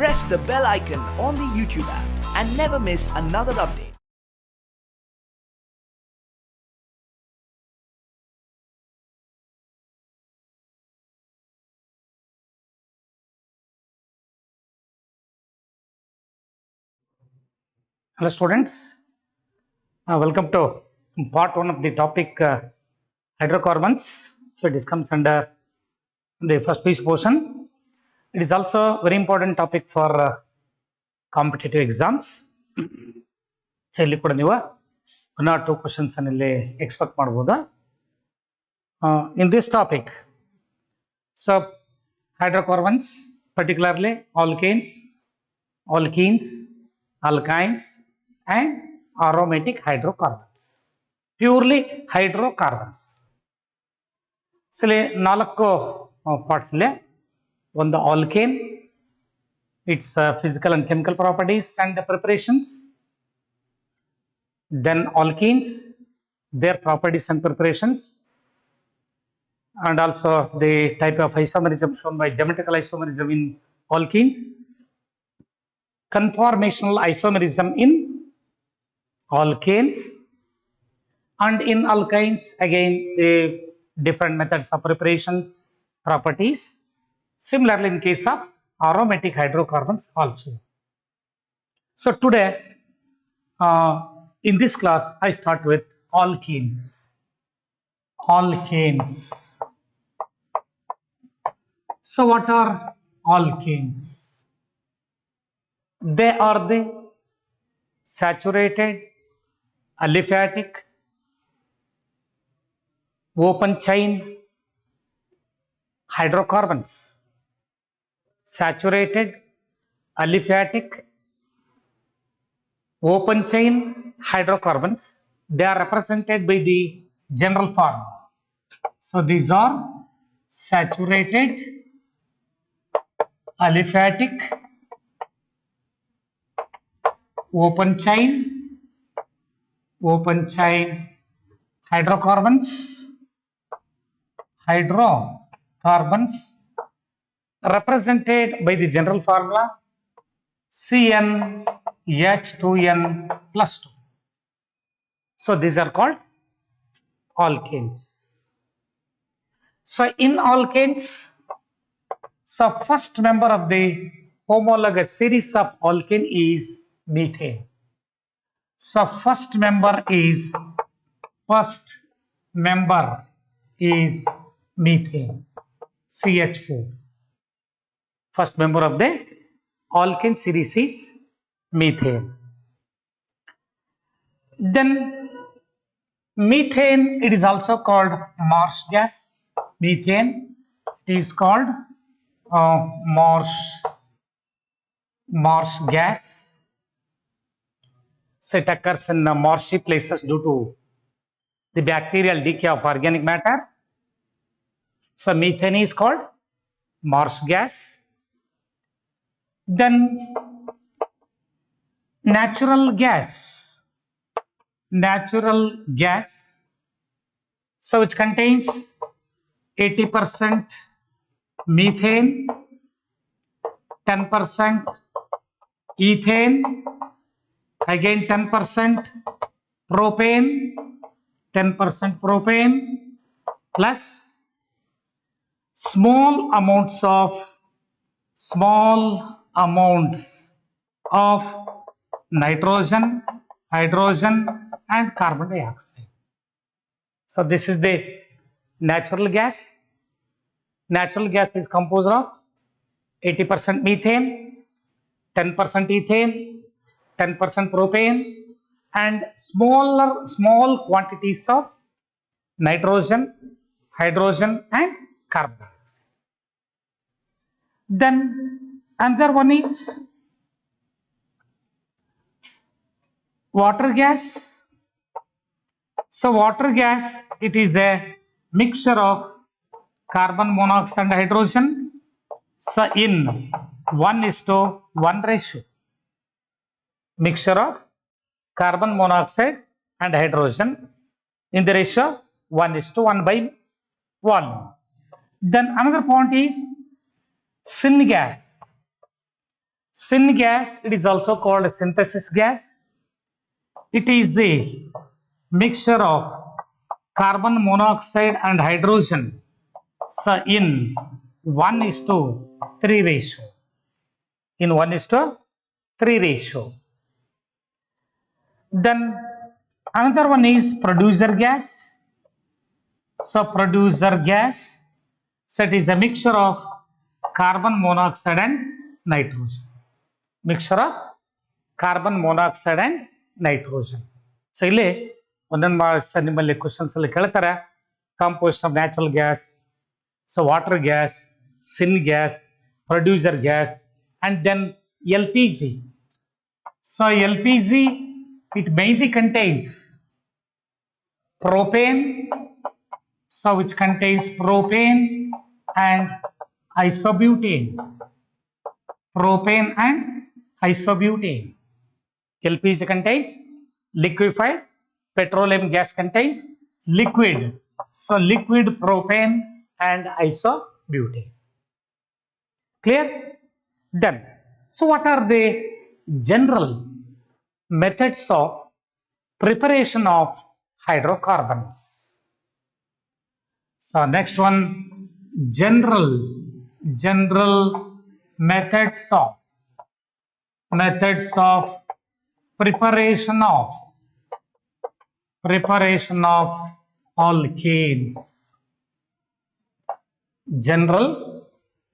press the bell icon on the YouTube app and never miss another update. Hello students, welcome to part 1 of the topic hydrocarbons. So it comes under the first piece portion. It is also very important topic for competitive exams. So ಇಲ್ಲಿ ಕೂಡ ನೀವು 1 or 2 questions ಅನ್ನು ಇಲ್ಲಿ expect ಮಾಡಬಹುದು. In this topic, so hydrocarbons, particularly alkanes, alkynes and aromatic hydrocarbons, purely hydrocarbons. So ನಾಲ್ಕು parts ಇದೆ. ಒಂದು alkane, its physical and chemical properties and preparations. Then alkenes, their properties and preparations, and also the type of isomerism shown by geometrical isomerism in alkenes, conformational isomerism in alkanes, and in alkynes again the different methods of preparations, properties. Similarly in case of aromatic hydrocarbons also. So today in this class I start with alkenes. So what are alkenes? They are the saturated, aliphatic, open chain hydrocarbons. Saturated, aliphatic, open chain hydrocarbons. They are represented by the general form. So these are saturated, aliphatic, open chain hydrocarbons represented by the general formula CnH2n plus 2. So these are called alkanes. So in alkanes, so first member of the homologous series of alkane is methane. So first member is methane, CH4. First member of the alkane series is methane. Then methane, it is also called marsh gas. Methane, it is called marsh gas. So it occurs in marshy places due to the bacterial decay of organic matter. So methane is called marsh gas. Then natural gas, so which contains 80% methane, 10% ethane, again 10% propane, plus small amounts of nitrogen, hydrogen and carbon dioxide. So this is the natural gas. Natural gas is composed of 80% methane, 10% ethane, 10% propane and small quantities of nitrogen, hydrogen and carbon dioxide. Then another one is water gas. So water gas, it is a mixture of carbon monoxide and hydrogen. So in 1:1 ratio, mixture of carbon monoxide and hydrogen in the ratio 1:1/1. Then another point is syngas. Syngas, it is also called a synthesis gas. It is the mixture of carbon monoxide and hydrogen, so in 1:3 ratio. In 1:3 ratio. Then another one is producer gas. So producer gas, so it is a mixture of carbon monoxide and nitrogen. Mixture of carbon monoxide and nitrogen. So ಇಲ್ಲಿ ಒಂದೊಂದು marks ನಿಮ್ಮಲ್ಲಿ questions ಅಲ್ಲಿ ಕೇಳ್ತಾರೆ. Composition of natural gas, so water gas, syngas, producer gas, and then LPG. So LPG, it mainly contains propane, so which contains propane and isobutane. Propane and isobutane. LPG contains liquefied, petroleum gas contains liquid. So liquid propane and isobutane. Clear? Done. So what are the general methods of preparation of hydrocarbons? So next one, general methods of preparation of alkanes. General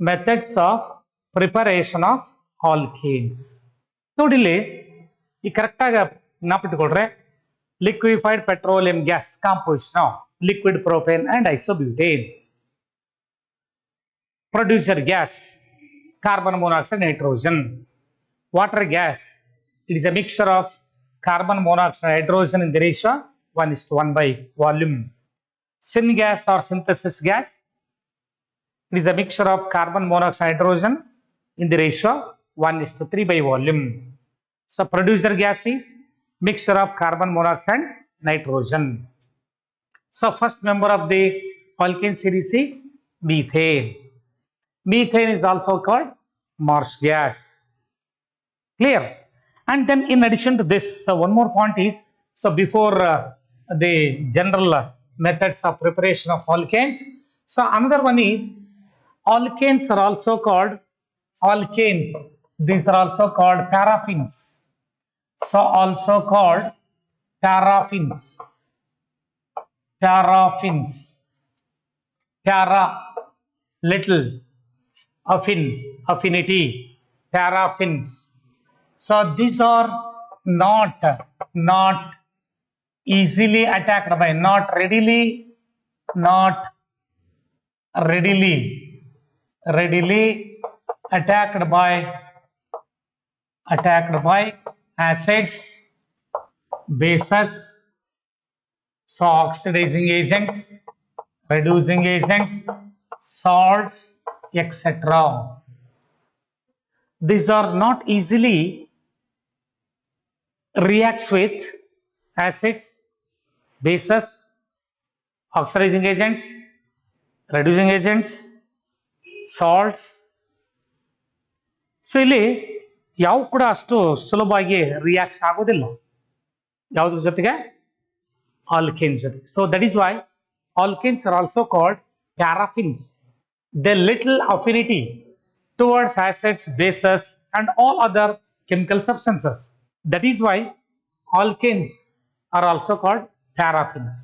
methods of preparation of alkanes. ನೋಡಿ ಇಲ್ಲಿ ಈ correct ಆಗಿ ನೆನಪಿಟ್ಟುಕೊಳ್ಳ್ರೆ, liquefied petroleum gas composition of liquid propane and isobutane. Producer gas, carbon monoxide, nitrogen. Water gas, it is a mixture of carbon monoxide and hydrogen in the ratio 1:1 by volume. Syngas or synthesis gas, it is a mixture of carbon monoxide and hydrogen in the ratio 1:3 by volume. So producer gas is mixture of carbon monoxide and nitrogen. So first member of the alkane series is methane. Methane is also called marsh gas. Clear? And then in addition to this, so one more point is, so before the general methods of preparation of alkanes, so another one is alkanes are also called alkanes. These are also called paraffins. So also called paraffins. Paraffins. Para, little, affin, affinity, paraffins. So these are not easily attacked by, not readily attacked by acids, bases, so oxidizing agents, reducing agents, salts, etc. These are not easily reacts with acids, bases, oxidizing agents, reducing agents, salts. So ಇಲ್ಲಿ ಯಾವ ಕೂಡ ಅಷ್ಟು ಸುಲಭವಾಗಿ react ಆಗೋದಿಲ್ಲ ಯಾವುದ್ರ ಜೊತೆಗೆ, alkanes ಜೊತೆ. So that is why alkanes are also called paraffins. They little affinity towards acids, bases, and all other chemical substances. That is why alkanes are also called paraffins.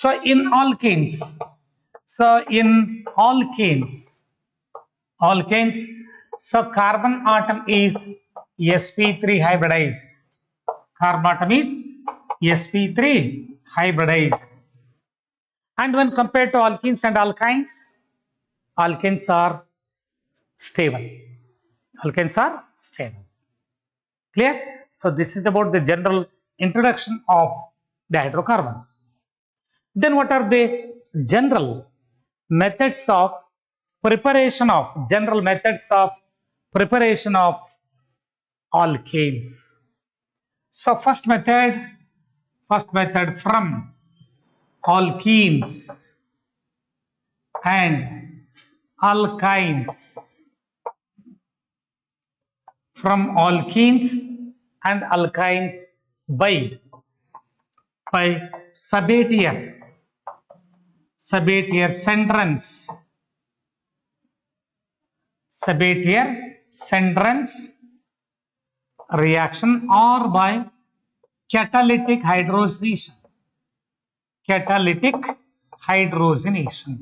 So in alkanes, so carbon atom is sp3 hybridized. Carbon atom is sp3 hybridized. And when compared to alkenes and alkynes, alkanes are stable. Alkanes are stable. Clear? So this is about the general introduction of the hydrocarbons. Then what are the general methods of preparation of alkanes? So first method from alkenes and alkynes. from alkenes and alkynes by Sabatier Sendrance reaction or by catalytic hydrogenation. Catalytic hydrogenation.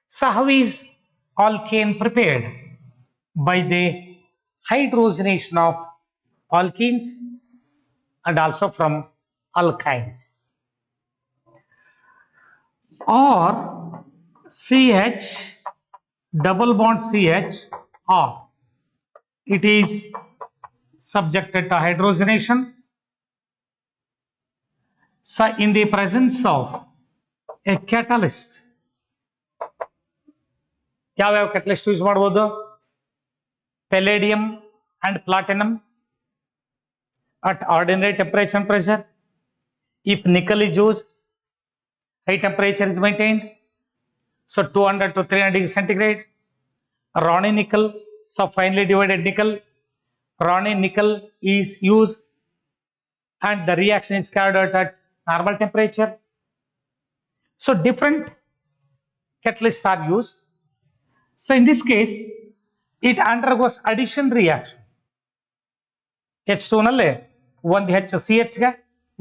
So how is alkane prepared? By the hydrogenation of alkenes and also from alkynes. Or CH double bond CH, or it is subjected to hydrogenation. So in the presence of a catalyst, ಯಾವ catalyst use ಮಾಡಬಹುದು? Palladium and platinum at ordinary temperature and pressure. If nickel is used, high temperature is maintained, so 200 to 300 degrees centigrade. Ronnie nickel, so finely divided nickel, Ronnie nickel is used and the reaction is carried out at normal temperature. So different catalysts are used. So in this case, it undergoes addition reaction. H2 ನಲ್ಲಿ ಒಂದು H CH ಗೆ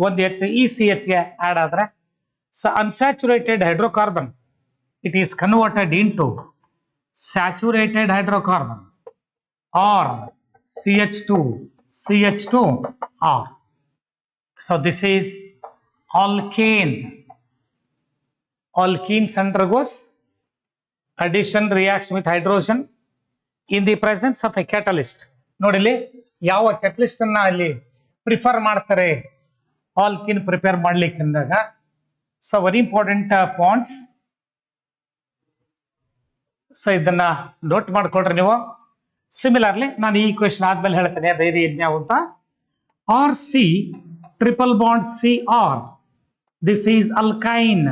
ಒಂದು H ECH ಗೆ add ಆದ್ರೆ, so unsaturated hydrocarbon, it is converted into saturated hydrocarbon or CH2R. So this is alkane. Alkenes undergoes addition reaction with hydrogen in the presence of a catalyst. ನೋಡಿಲಿ ಯಾವ catalyst ಅನ್ನ ಇಲ್ಲಿ prefer ಮಾಡ್ತಾರೆ alkene prepare ಮಾಡ್ಲಿಕ್ಕೆ ಅಂದಾಗ. So very important points. So ಇದನ್ನ note ಮಾಡ್ಕೊಳ್ರಿ ನೀವು. ಸಿಮಿಲರ್ಲಿ ನಾನು ಈ ಕ್ವೆಶ್ಚನ್ ಆದ್ಮೇಲೆ ಹೇಳ್ತೇನೆ ಧೈರ್ಯ ಯಜ್ಞ ಅಂತ. R C triple bond C R, this is alkyne.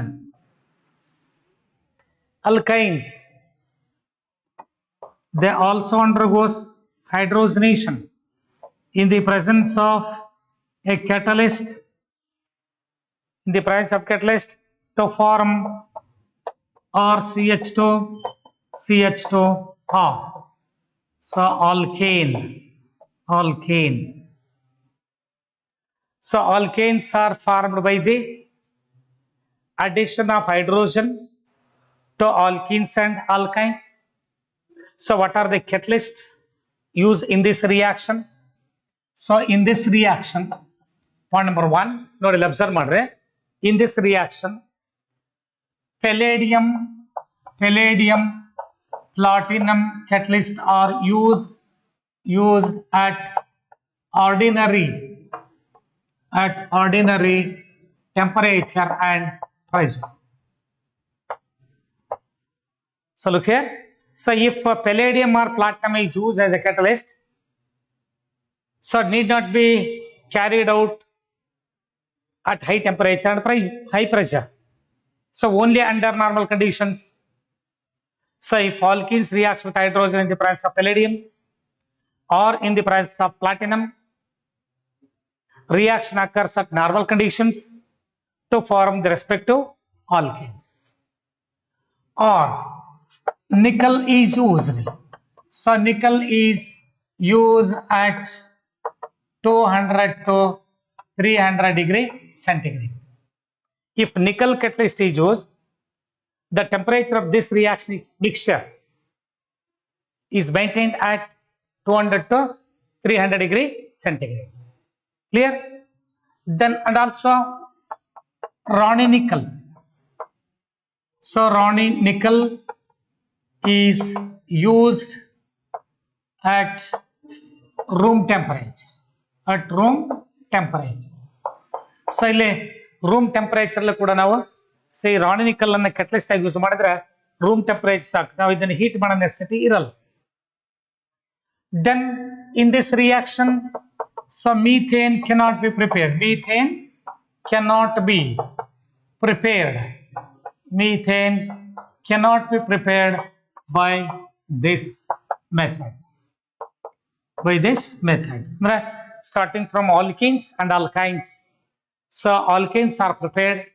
Alkynes, they also undergoes hydrogenation in the presence of a catalyst, to form RCH2R. So alkane. So alkanes are formed by the addition of hydrogen to alkenes and alkynes. So what are the catalysts used in this reaction? So in this reaction, point number 1, ನೋಡಿ observe ಮಾಡ್ರೆ, in this reaction palladium platinum catalysts are used at ordinary temperature and pressure. So look here. So if palladium or platinum is used as a catalyst, so it need not be carried out at high temperature and high pressure. So only under normal conditions. So if alkenes reacts with hydrogen in the presence of palladium or in the presence of platinum, reaction occurs at normal conditions to form the respective alkenes. Or nickel is used. So nickel is used at 200 to 300 degree centigrade. If nickel catalyst is used, the temperature of this reaction mixture is maintained at 200 to 300 degree centigrade. Clear? Then and also Ronnie nickel. So Ronnie nickel is used at room temperature. So ಇಲ್ಲಿ room temperature ಕೂಡ ನಾವು ರಾಣಿ ನಿಕಲ್ ಅನ್ನ catalyst ಆಗಿ use ಮಾಡಿದ್ರೆ room temperature ಸಾಕು, ನಾವು ಇದನ್ನು heat ಮಾಡೋ ನೆಸೆಸಿಟಿ ಇರಲ್ಲ. Then in this reaction, so methane cannot be prepared methane cannot be prepared by this method. By this method, starting from alkenes and alkynes. So alkanes are prepared.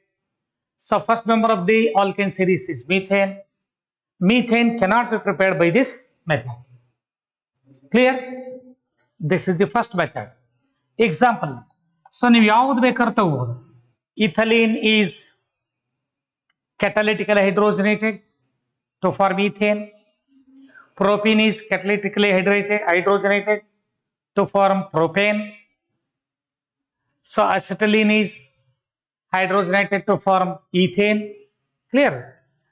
So first member of the alkane series is methane. Methane cannot be prepared by this method. Clear? This is the first method. Example. So ನೀವು ಯಾವುದು ಬೇಕಾದ್ರೂ ತಗೋಬಹುದು. Ethylene is catalytically hydrogenated to form ethane. Propene is catalytically hydrogenated to form propane. So acetylene is hydrogenated to form ethane. Clear?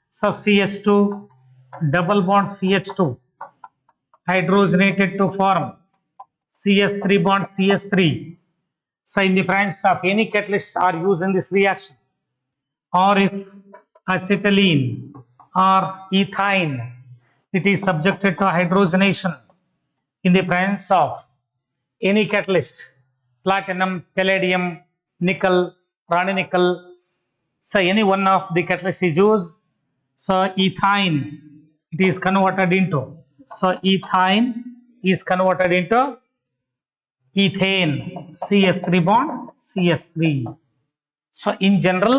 So CH2 double bond CH2 hydrogenated to form CH3 bond CH3. So in the presence of any catalysts are used in this reaction, or if acetylene or ethine, it is subjected to hydrogenation in the presence of any catalyst, platinum, palladium, nickel, Rani nickel. So any one of the catalysts is used. So ethine, it is converted into. So ethine is converted into ethane, CH3 bond CH3. So in general,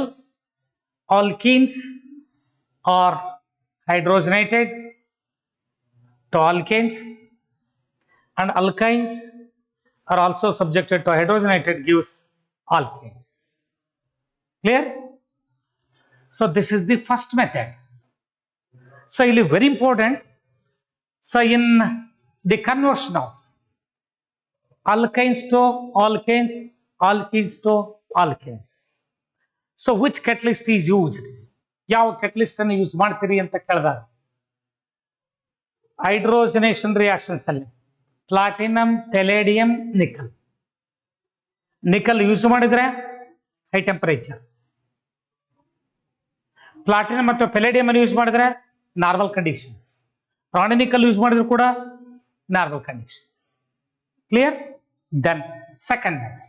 alkenes are hydrogenated to alkanes, and alkynes are also subjected to hydrogenated, gives alkanes. Clear? So this is the first method. So it is very important. So in the conversion of alkynes to alkanes, alkenes to alkanes, so which catalyst is used? ಯಾವ catalyst ಅನ್ನು use ಮಾಡ್ತೀರಿ ಅಂತ ಕೇಳಿದಾಗ, hydrogenation reactions ಅಲ್ಲಿ platinum, palladium, nickel. Nickel use ಮಾಡಿದ್ರೆ high temperature, platinum ಮತ್ತು palladium ಅನ್ನು use ಮಾಡಿದ್ರೆ ನಾರ್ಮಲ್ ಕಂಡೀಷನ್ಸ್, ರಾಣಿ ನಿಕಲ್ ಯೂಸ್ ಮಾಡಿದ್ರು ಕೂಡ normal conditions. Clear? Then second method.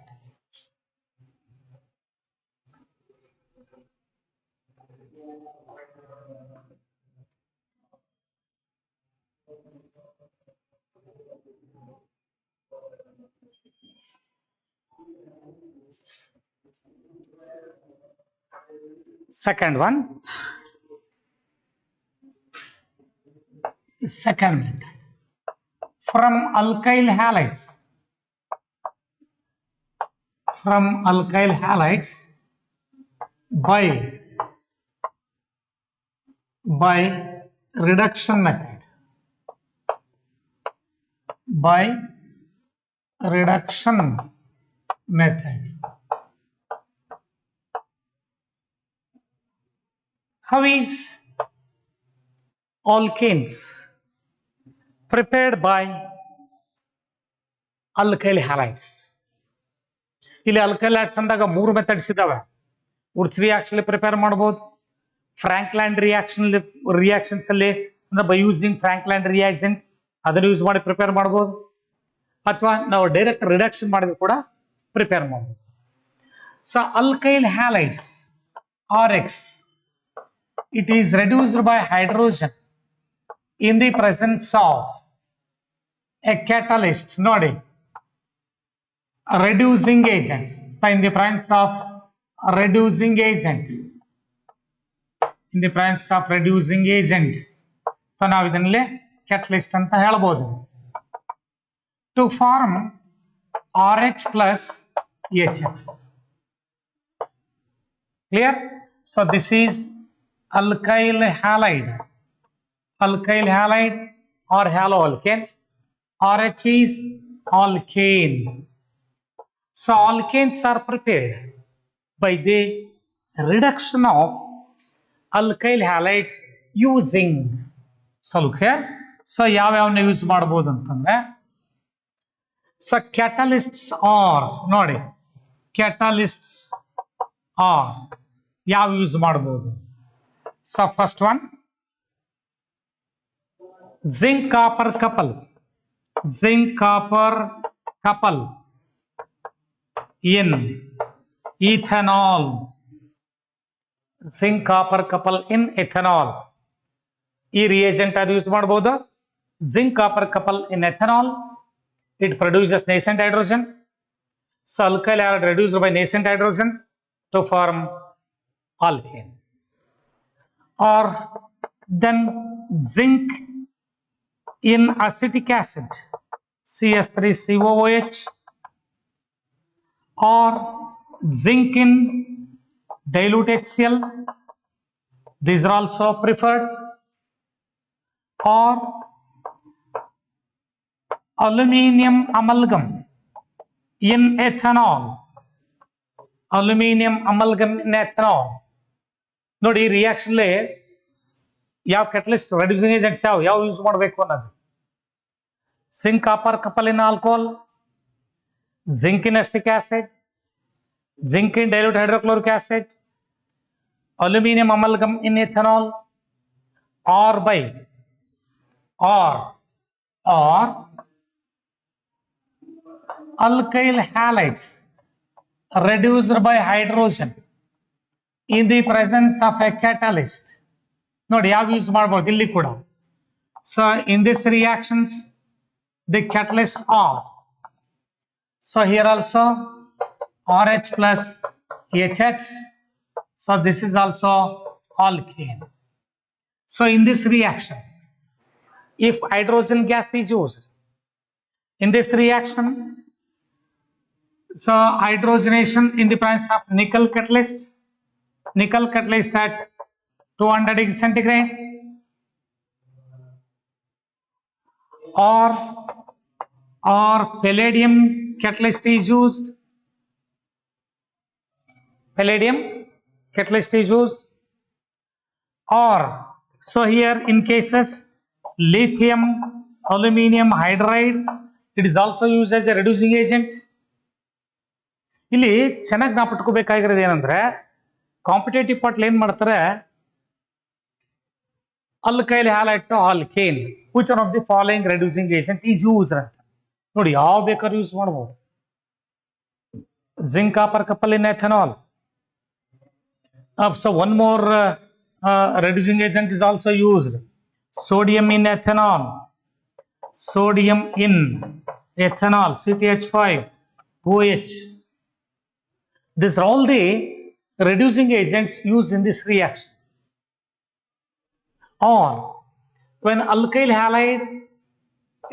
Second one, second method. From alkyl halides, by reduction method, how is alkanes prepared by alkyl halides? ಇಲ್ಲಿ alkyl halides ಅಂದಾಗ ಮೂರು methods ಇದಾವೆ. Woods reaction prepare ಮಾಡಬಹುದು, ಫ್ರಾಂಕ್ಲ್ಯಾಂಡ್ reactions ಅಲ್ಲಿ ಅಂದ್ರೆ by using ಫ್ರಾಂಕ್ಲ್ಯಾಂಡ್ ರಿಯಾಕ್ಸೆಂಟ್ ಅದನ್ನು use ಮಾಡಿ prepare ಮಾಡಬಹುದು, ಅಥವಾ ನಾವು ಡೈರೆಕ್ಟ್ ರಿಡಕ್ಷನ್ ಮಾಡಿದ್ರು ಕೂಡ ಪ್ರಿಪೇರ್ ಮಾಡಬಹುದು. So alkyl halides RX, it is reduced by hydrogen in the presence of a catalyst. ನೋಡಿ, reducing agents. So in the presence of reducing agents, so ನಾವು ಇದನ್ನೇ catalyst ಅಂತ ಹೇಳಬಹುದು, to form RH plus HX. Clear? So this is alkyl halide or haloalkane. RH is alkane. So alkanes are prepared by the reduction of alkyl halides using. So look here. So ಯಾವ್ಯಾವನ್ನ use ಮಾಡಬಹುದು ಅಂತಂದ್ರೆ, so catalysts are, ನೋಡಿ, catalysts are ಯಾವ use ಮಾಡಬಹುದು? So first one, zinc copper couple in ethanol. zinc copper couple in ethanol. ಈ reagent ಅದು use ಮಾಡಬಹುದು. Zinc copper couple in ethanol, it produces nascent hydrogen. So alkyl halide reduced by nascent hydrogen to form alkane. Or then zinc in acetic acid, CS3COOH, or zinc in dilute HCl, these are also preferred. Or aluminium amalgam in ethanol, aluminium amalgam in ethanol. ನೋಡಿ ಈ reaction ಯಾವ catalyst reducing agents ಯಾವ use ಮಾಡಬೇಕು ಅನ್ನೋದು. zinc copper couple in alcohol, zinc in acetic acid, zinc in dilute hydrochloric acid, aluminium amalgam in ethanol, or by or alkyl halides reduced by hydrogen in the presence of a catalyst. ನೋಡಿ ಯಾವ use ಮಾಡಬಹುದು ಇಲ್ಲಿ ಕೂಡ. So in this reactions the catalysts are, so here also RH plus HX, so this is also alkane. So in this reaction, if hydrogen gas is used in this reaction, so hydrogenation in the presence of nickel catalyst at 200 degrees centigrade, or palladium catalyst is used. Or so here in cases lithium aluminum hydride, it is also used as a reducing agent. ಇಲ್ಲಿ ಚೆನ್ನಾಗಿ ನಾವು ಪಟ್ಕೋಬೇಕಾಗಿರೋದು ಏನಂದ್ರೆ competitive partly ಏನ್ ಮಾಡ್ತಾರೆ, alkyl halide to alkane, which one of the following reducing agent is used ಅಂತ ನೋಡಿ ಯಾವ ಬೇಕಾದ್ರೂ ಯೂಸ್ ಮಾಡಬಹುದು. zinc copper couple in ethanol. So one more reducing agent is also used, sodium in ethanol, CTH5OH. These are all the reducing agents used in this reaction. Or when alkyl halide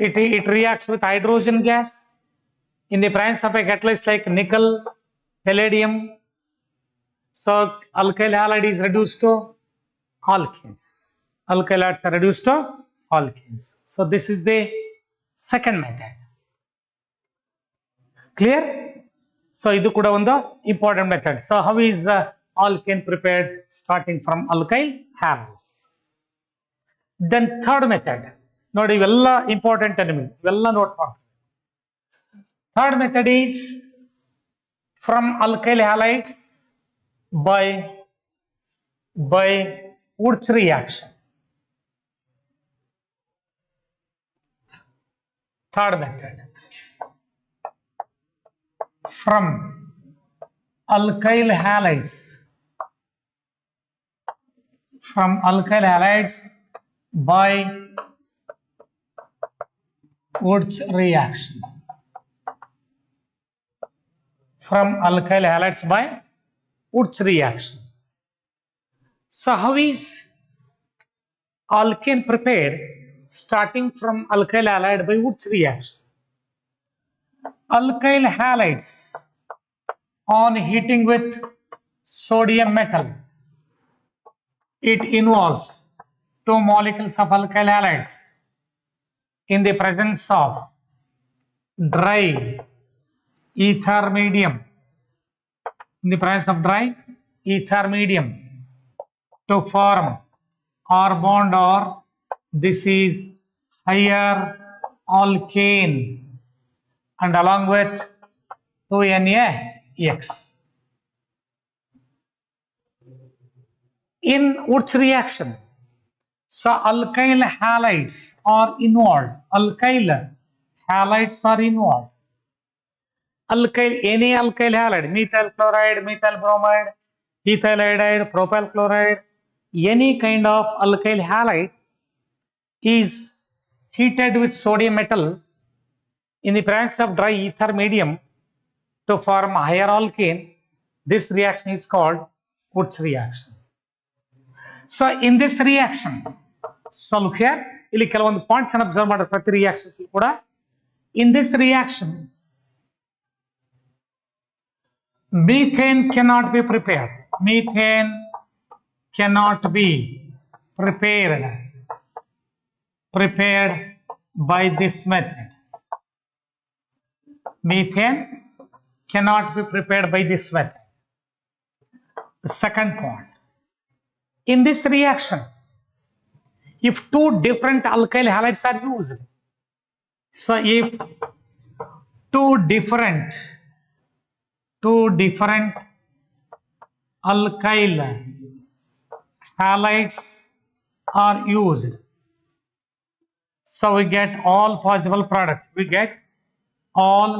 it reacts with hydrogen gas in the presence of a catalyst like nickel, palladium, so alkyl halide is reduced to alkanes. Alkyl halides are reduced to alkanes. So this is the second method. Clear? So idu kuda ಒಂದು important method. So how is alkane prepared? Starting from alkyl halides. Then third method, ನೋಡಿ ಇವೆಲ್ಲ important ನಿಮಗೆ, ಇವೆಲ್ಲ note ಮಾಡಿ. Third method is from alkyl halides by Wurtz reaction. Third method, from alkyl halides by Wurtz reaction. From alkyl halides by Wurtz reaction. So how is alkane prepared? Starting from alkyl halide by Wurtz reaction. Alkyl halides on heating with sodium metal, it involves 2 molecules of alkyl halides in the presence of dry ether medium, to form R bond, or this is higher alkane, and along with 2NaX. In Wurtz reaction, so alkyl halides are involved. Any alkyl halide, methyl chloride, methyl bromide, ethyl iodide, propyl chloride, any kind of alkyl halide is heated with sodium metal in the presence of dry ether medium to form higher alkane. This reaction is called Wurtz reaction. So in this reaction, so look here, ಇಲ್ಲಿ ಕೆಲವೊಂದು points ಅನ್ನು observe ಮಾಡಿ ಪ್ರತಿ reactions ಕೂಡ. In this reaction, methane cannot be prepared. Methane cannot be prepared by this method. Methane cannot be prepared by this method. The second point, in this reaction, if two different alkyl halides are used, so if two different alkyl halides are used, so we get all possible products. We get all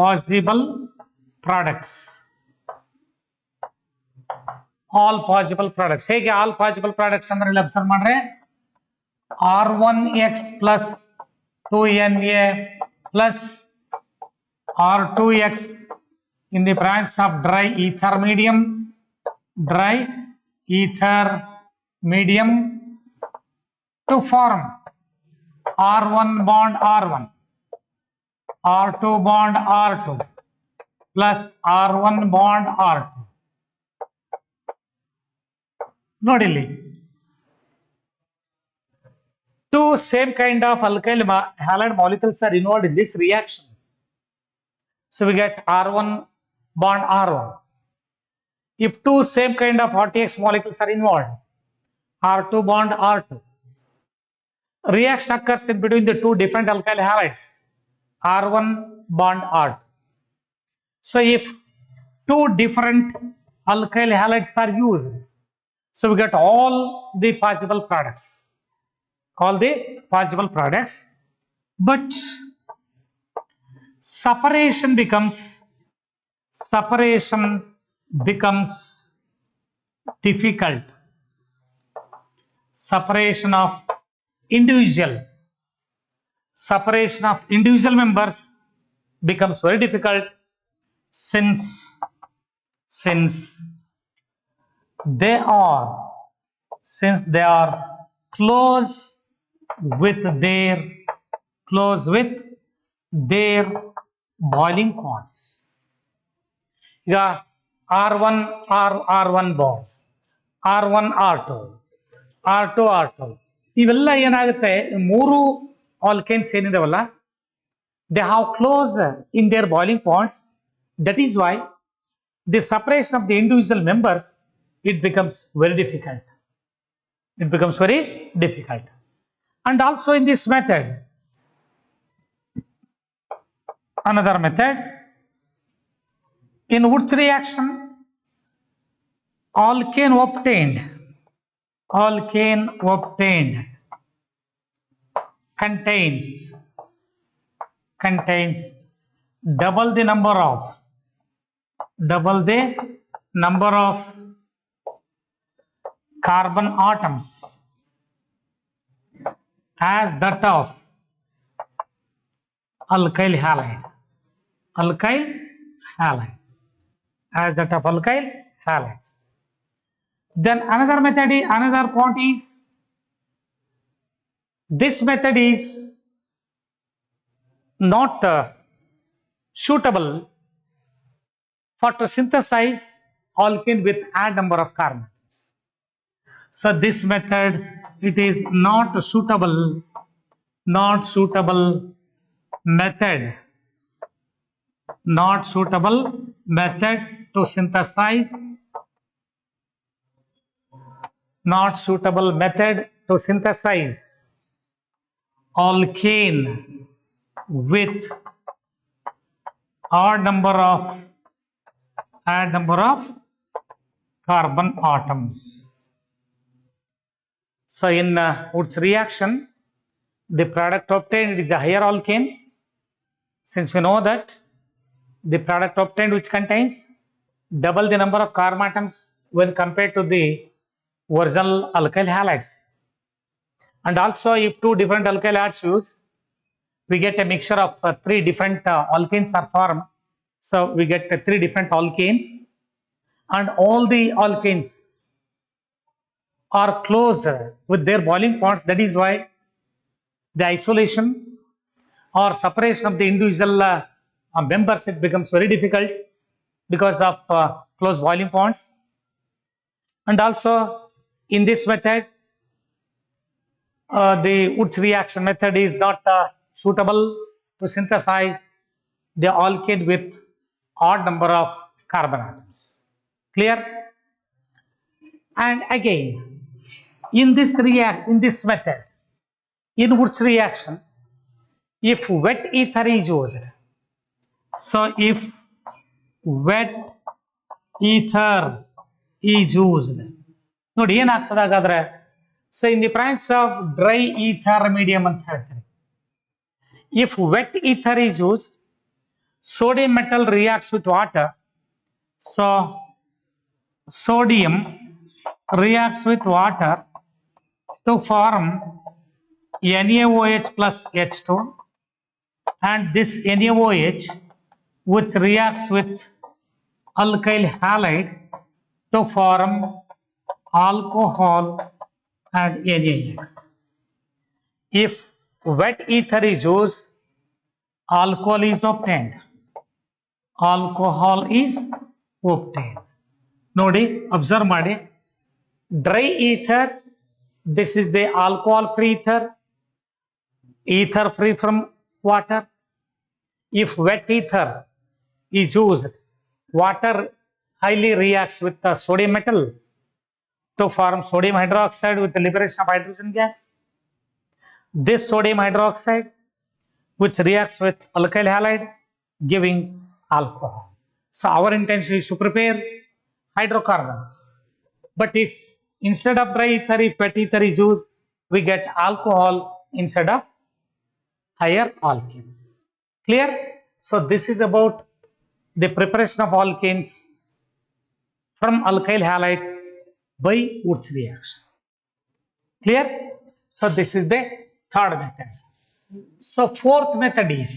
possible products. All possible products. ಹೇಗೆ all possible products ಅಂದ್ರೆ ಇಲ್ಲಿ observe ಮಾಡ್ರೆ R1X plus 2Na plus R2X in the presence of dry ether medium to form R1 bond R1, R2 bond R2 plus R1 bond R2. ನೋಡಿಲ್ಲಿ two same kind of alkyl halide molecules are involved in this reaction, so we get R1 bond R1. If two same kind of RTX molecules are involved, R2 bond R2. Reaction occurs in between the two different alkyl halides, R1 bond R2. So if two different alkyl halides are used, so we get all the possible products, but separation becomes difficult. Separation of individual members becomes very difficult since they are close with their boiling points. ಈಗ R1 bond, R1 R2 ಇವೆಲ್ಲ ಏನಾಗುತ್ತೆ, ಮೂರು alkanes ಏನಿದಾವಲ್ಲ, they have close in their boiling points. That is why the separation of the individual members, it becomes very difficult. And also in this method, another method, in Wurtz reaction, alkane obtained contains double the number of carbon atoms as that of alkyl halide, as that of alkyl halides. Then another point is, this method is not suitable for to synthesize alkane with add number of carbon atoms. So this method, it is not suitable method to synthesize alkane with odd number of carbon atoms. So in Wurtz reaction, the product obtained is a higher alkane, since we know that the product obtained which contains double the number of carbon atoms when compared to the original alkyl halides. And also if two different alkyl are used, we get a mixture of three different alkenes are formed. So we get three different alkenes, and all the alkenes are close with their boiling points. That is why the isolation or separation of the individual members, it becomes very difficult because of close boiling points. And also in this method, the Wurtz reaction method is not suitable to synthesize the alkane with odd number of carbon atoms. Clear? And again, in this method, in Wurtz reaction, if wet ether is used, so if wet ether is used, ನೋಡಿ ಏನಾಗ್ತದೆ ಹಾಗಾದ್ರೆ, so in the presence of dry ether medium ಅಂತ ಹೇಳ್ತಾರೆ. If wet ether is used, sodium metal reacts with water. So sodium reacts with water to form NaOH plus H2, and this NaOH which reacts with alkyl halide to form alcohol and NaX. If wet ether is used, alcohol is obtained. Alcohol is obtained. ನೋಡಿ observe ಮಾಡಿ, dry ether, this is the alcohol free ether, ether free from water. If wet ether is used, water highly reacts with the sodium metal to form sodium hydroxide with the liberation of hydrogen gas. This sodium hydroxide which reacts with alkyl halide giving alcohol. So our intention is to prepare hydrocarbons. But if instead of dry ether, if wet ether is used, we get alcohol instead of higher alkane. Clear? So this is about the preparation of alkanes from alkyl halides by Wurtz reaction. Clear? So this is the third method. So fourth method is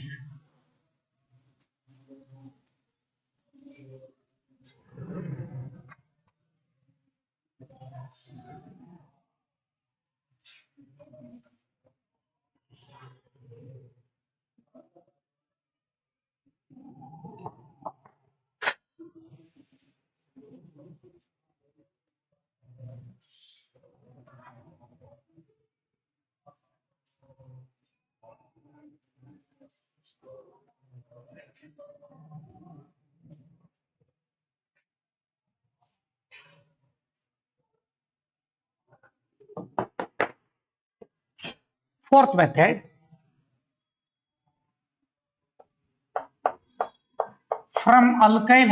fourth method. From alkyl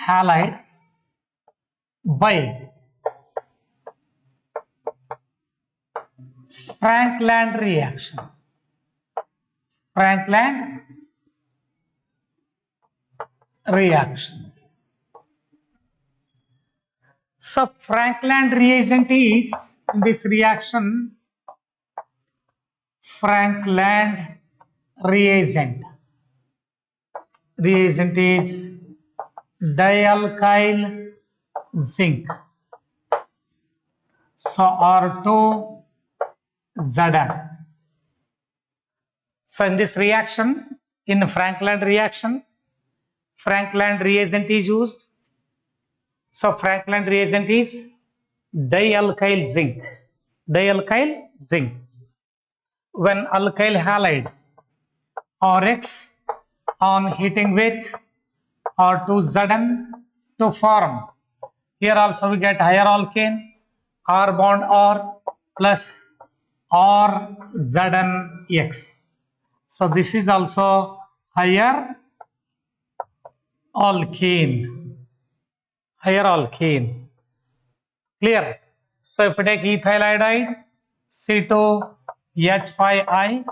halide by Frank-Land reaction. Frank-Land reaction. So Frank-Land reagent is, in this reaction, Frank-Land reagent is dialkyl zinc. So R2Zn. So in this reaction, in Frank-Land reaction, Frank-Land reagent is used. So Frank-Land reagent is dialkyl zinc. Dialkyl zinc. When alkyl halide RX on heating with R2Zn to form, here also we get higher alkane, R bond R plus RZnX. So this is also higher alkane. Higher alkane. Clear? So if we take ethyl iodide, C2H5I,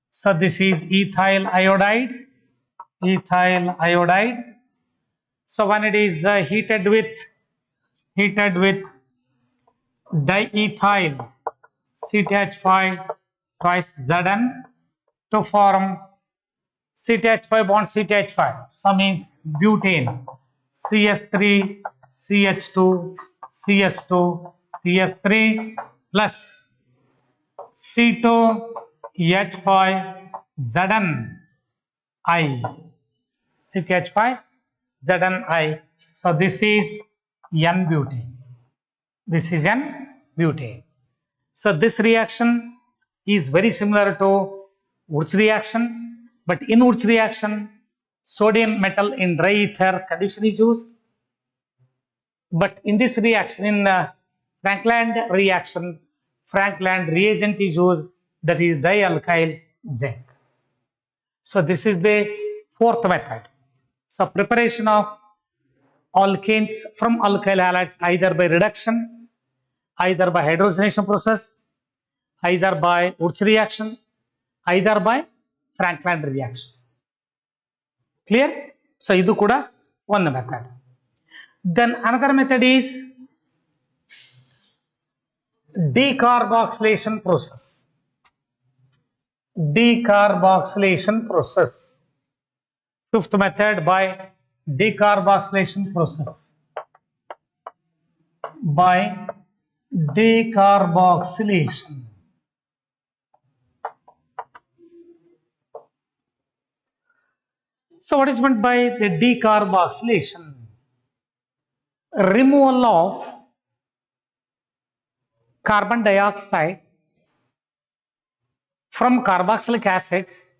so this is ethyl iodide ethyl iodide. So when it is heated with diethyl CTH5 twice Zn to form CTH5 bond CTH5. So means butane CS3 CH2 CS2 CS3 plus C2H5 Zn I CTH5 Zn I. So this is N butane. This is N butane. So this reaction is very similar to Wurtz reaction, but in Wurtz reaction, sodium metal in dry ether condition is used. But in this reaction, in Frankland reaction, Frankland reagent is used, that is dialkyl zinc. So this is the fourth method. So preparation of alkanes from alkyl halides either by reduction, either by hydrogenation process, either by Wurtz reaction, either by Frankland reaction. Clear? So idu kuda one method. Then another method is decarboxylation process. Decarboxylation process. Fifth method by decarboxylation process. By decarboxylation. So what is meant by the decarboxylation? Removal of carbon dioxide from carboxylic acids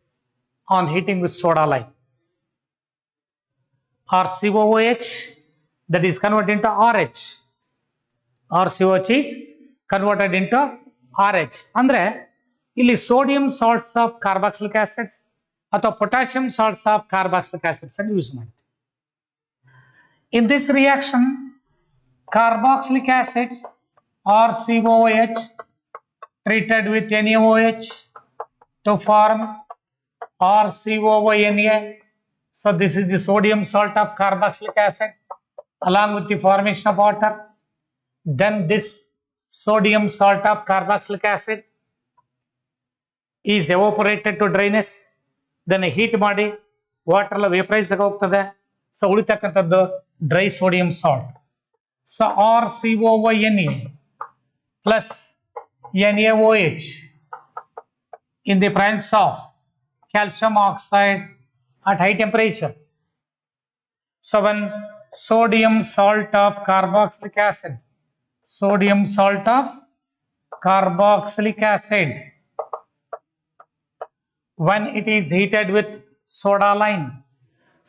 on heating with soda lime or COOH, that is converted into RH, or COH is converted into RH. ಅಂದ್ರೆ ಇಲ್ಲಿ sodium salts of carboxylic acids ಅಥವಾ potassium salts of carboxylic acids ಅನ್ನು use ಮಾಡ್ತೀವಿ. In this reaction, carboxylic acids or COOH treated with NaOH to form RCOONA. So this is the sodium salt of carboxylic acid along with the formation of water. Then this sodium salt of carboxylic acid is evaporated to dryness. Then heat ಮಾಡಿ water ಎಲ್ಲ vaporise ಆಗಿ ಹೋಗ್ತದೆ. So ಉಳಿತಕ್ಕಂಥದ್ದು dry sodium salt. So RCOONA plus NaOH in the presence of calcium oxide at high temperature. So when sodium salt of carboxylic acid, sodium salt of carboxylic acid, when it is heated with soda lime,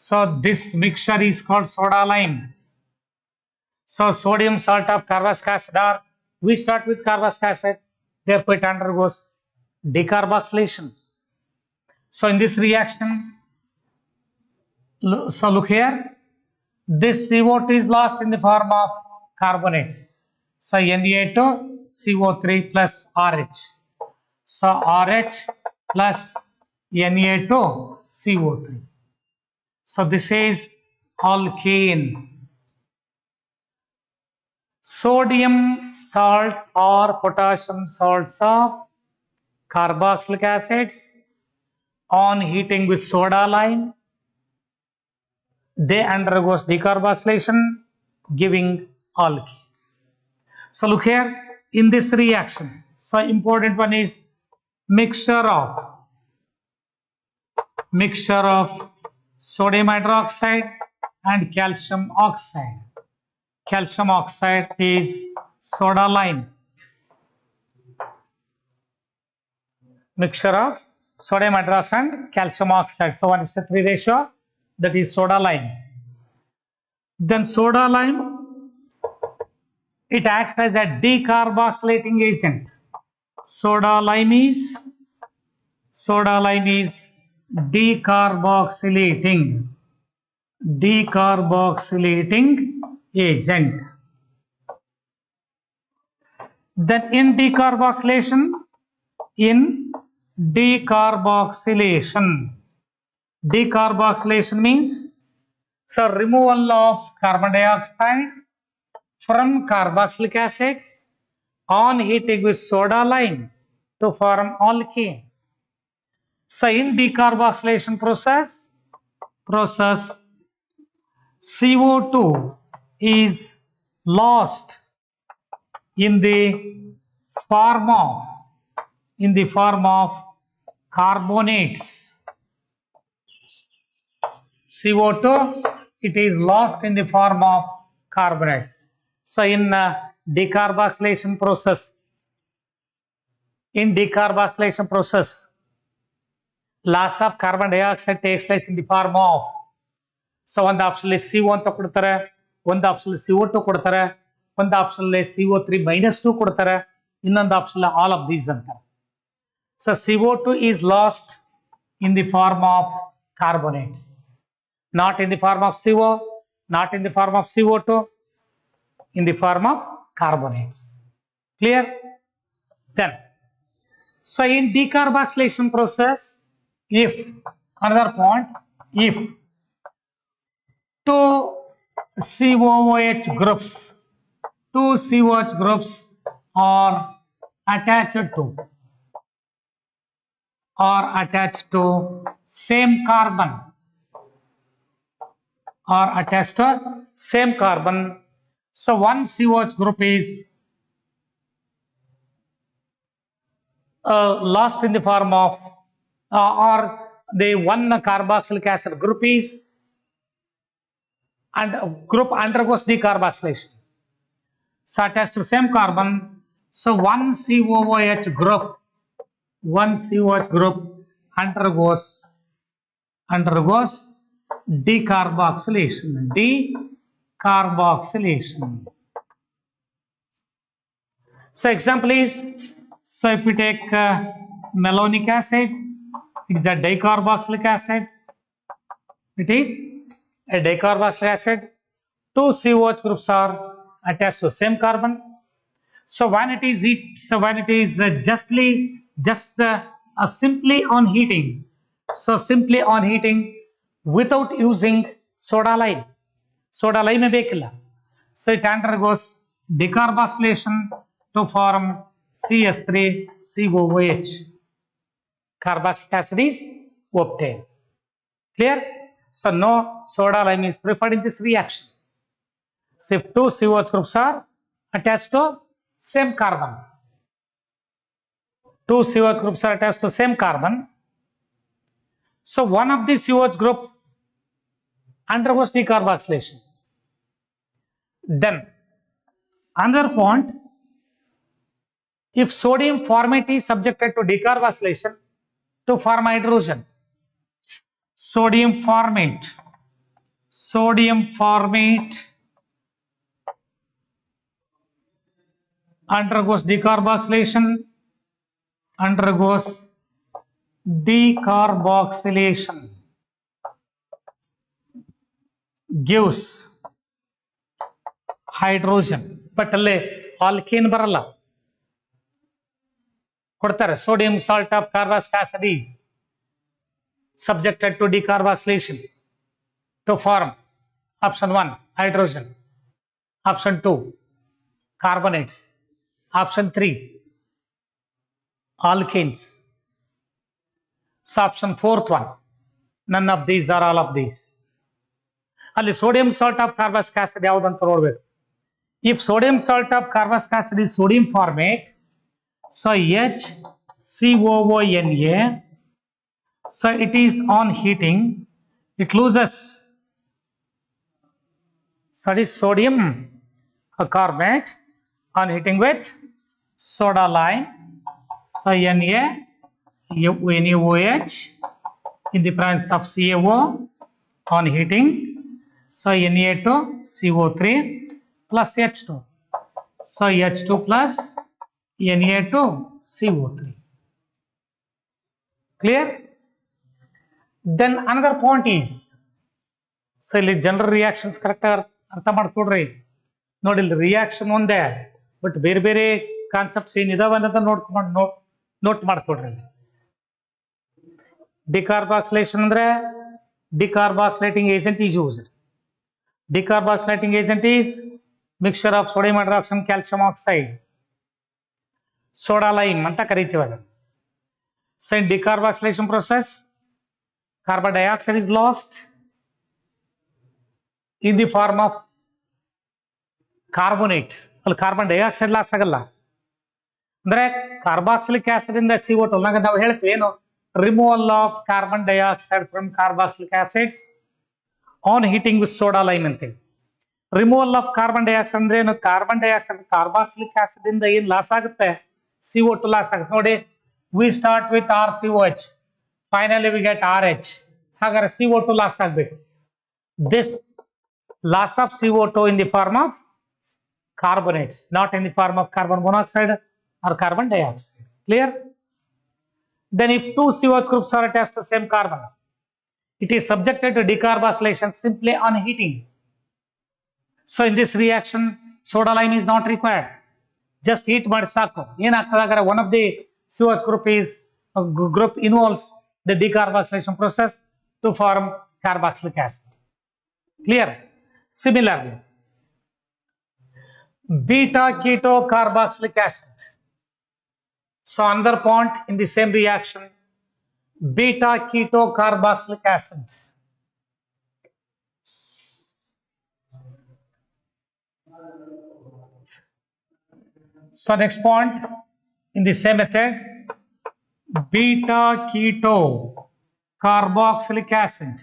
so this mixture is called soda lime. So sodium salt of carboxylic acid, or we start with carboxylic acid, therefore it undergoes decarboxylation. So in this reaction, so look here, this CO2 is lost in the form of carbonates. So Na2CO3 plus RH. So RH plus Na2CO3. So this is alkane. Sodium salts or potassium salts of carboxylic acids on heating with soda lime, they undergoes decarboxylation, giving alkanes. So look here in this reaction. So important one is mixture of sodium hydroxide and calcium oxide. Calcium oxide is soda lime. Mixture of sodium hydroxide and calcium oxide. So 1:3 ratio, that is soda lime. Then soda lime, it acts as a decarboxylating agent. Soda lime is decarboxylating agent. Then in decarboxylation, Decarboxylation means so removal of carbon dioxide from carboxylic acids on heating with soda lime to form alkane. So in decarboxylation process CO2 is lost in the form of carbonates. CO2 it is lost in the form of carbonates. So in decarboxylation process, loss of carbon dioxide takes place in the form of so ಒಂದು option CO ಅಂತ ಕೊಡ್ತಾರೆ, ಒಂದು option CO2 ಕೊಡ್ತಾರೆ, ಒಂದು option CO3-2 ಕೊಡ್ತಾರೆ, ಇನ್ನೊಂದು option all of these ಅಂತಾರೆ. So CO2 is lost in the form of carbonates, not in the form of CO, not in the form of CO2, in the form of carbonates. Clear? Then, so in decarboxylation process, if another point, if two COOH groups are attached to same carbon, so one COH group is lost in the form of or the one carboxylic acid group is and group undergoes decarboxylation. So attached to same carbon, so one COOH group undergoes decarboxylation. So example is, so if we take malonic acid, it is a dicarboxylic acid. It is a dicarboxylic acid. Two COH groups are attached to same carbon. So when it is simply on heating, without using soda lime ಬೇಕಿಲ್ಲ. So it undergoes decarboxylation to form CS3COOH. Carboxylic acid is obtained. Clear? So no soda lime is preferred in this reaction. So if two COH groups are attached to same carbon, so one of the COH group undergoes decarboxylation. Then another point, if sodium formate is subjected to decarboxylation to form hydrogen, sodium formate undergoes decarboxylation, gives hydrogen, but alle alkane baralla, ಕೊಡ್ತಾರೆ. sodium salt of carboxylic acid is subjected to decarboxylation to form option 1 hydrogen, option 2 carbonates, option 3 alkanes. So option 4th one, none of these or all of these. ಅಲ್ಲಿ sodium salt of carboxylic acid ಯಾವುದು ಅಂತ ನೋಡಬೇಕು. If sodium salt of carboxylic acid is sodium formate, so HCOONA, so it is on heating, it loses, so it is sodium carbonate on heating with soda lime, so NaOH in the presence of CaO on heating, so Na2CO3 plus H2, so H2 plus Na2CO3. Clear? Then another point is, so ಇಲ್ಲಿ general reactions correct ಅರ್ಥ ಮಾಡ್ಕೊಡ್ರಿ. ನೋಡಿ ಇಲ್ಲಿ reaction ಒಂದೇ, but ಬೇರೆ ಬೇರೆ concepts ಏನಿದಾವ ಅನ್ನೋದ note ಮಾಡ್ಕೊಡ್ರಿ. ಡಿಕಾರ್ಬಾಕ್ಸಿಲೇಷನ್ ಅಂದ್ರೆ decarboxylating agent is used. Decarboxylating agent is mixture of sodium hydroxide, calcium oxide, soda lime anta ಕರಿತೀವಿ ಅದನ್ನ. So in decarboxylation process, carbon dioxide is lost in the form of carbonate. ಅಲ್ಲಿ carbon dioxide loss ಆಗಲ್ಲ, ಅಂದ್ರೆ carboxylic acid ಇಂದ CO2 ನಾವು ಹೇಳ್ತೀವಿ ಏನು, removal of carbon dioxide from carboxylic acids on heating with soda lime ಅಂತೀವಿ. Removal of carbon dioxide ಅಂದ್ರೆ ಏನು, ಕಾರ್ಬನ್ ಡೈಆಕ್ಸೈಡ್ ಕಾರ್ಬಾಕ್ಸಿಲಿಕ್ ಆಸಿಡ್ ಇಂದ ಏನ್ ಲಾಸ್ ಆಗುತ್ತೆ, CO2 ಲಾಸ್ ಆಗುತ್ತೆ. ನೋಡಿ, we start with RCOH, finally we get RH. ಹಾಗಾದ್ರೆ CO2 loss ಆಗ್ಬೇಕು. This loss of CO2 in the form of carbonates, not in the form of carbon monoxide or carbon dioxide. Clear? Then if two COH groups are attached to same carbon, it is subjected to decarbosylation simply on heating. So in this reaction, soda lime is not required. Just heat ಮಾಡಿ ಸಾಕು. ಏನಾಗ್ತದೆ, one of the COH group involves the decarboxylation process to form carboxylic acid. Clear? Similarly, beta keto carboxylic acid. So another point in the same reaction, beta keto carboxylic acid. So next point in the same method, beta keto carboxylic acid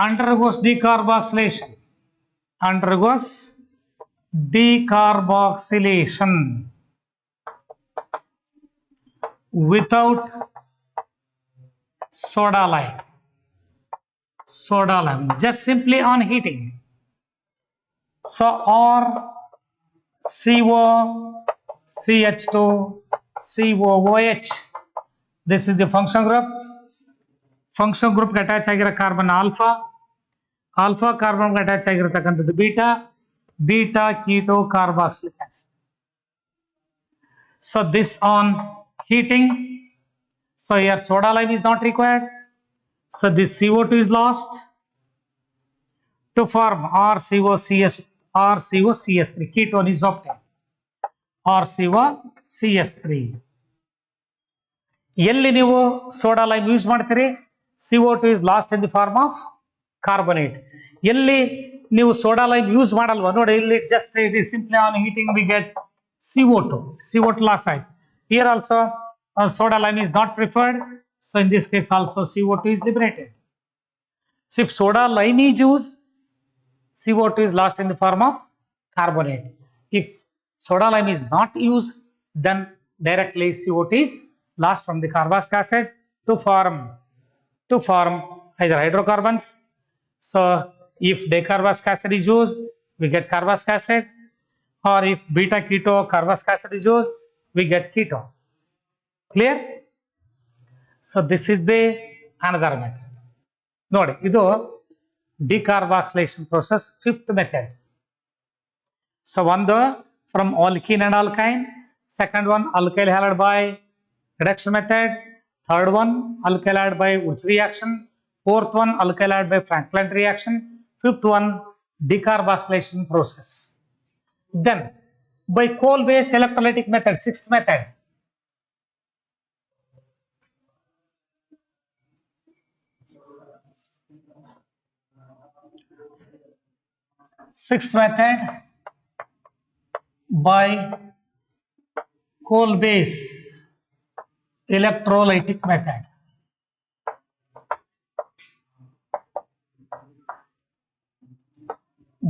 undergoes decarboxylation, without soda lime, just simply on heating. So or CO CH2 COOH, this is the function group. Function group ಗೆ attach ಆಗಿರೋ carbon alpha, carbon ಗೆ attach ಆಗಿರತಕ್ಕಂಥದ್ದು beta keto carboxylic acid. So this on heating, so here soda lime is not required, so this CO2 is lost to form RCOCS3, ketone is obtained, RCOCS3. ಎಲ್ಲಿ ನೀವು soda lime use ಮಾಡ್ತೀರಿ, CO2 is lost in the form of carbonate. ಎಲ್ಲಿ ನೀವು soda lime use ಮಾಡಲ್ವಾ, ನೋಡಿ ಇಲ್ಲಿ just it is simply on heating we get CO2 loss ಆಯ್ತು. Here also soda lime is not preferred, so in this case also CO2 is liberated. So if soda lime is used, CO2 is lost in the form of carbonate. If soda lime is not used, then directly CO2 is lost from the carboxylic acid to form either hydrocarbons. So if decarboxylic acid is used, we get carboxylic acid, or if beta keto carboxylic acid is used, we get ketone. Clear? So this is the another method. ನೋಡಿ, ಇದು decarboxylation process fifth method. So one from alkene and alkyne, second one alkyl halide by reduction method, third one alkyl halide by Wurtz reaction, fourth one alkyl halide by Franklin reaction, fifth one decarboxylation process. Then by coal based electrolytic method, sixth method, by coal base electrolytic method.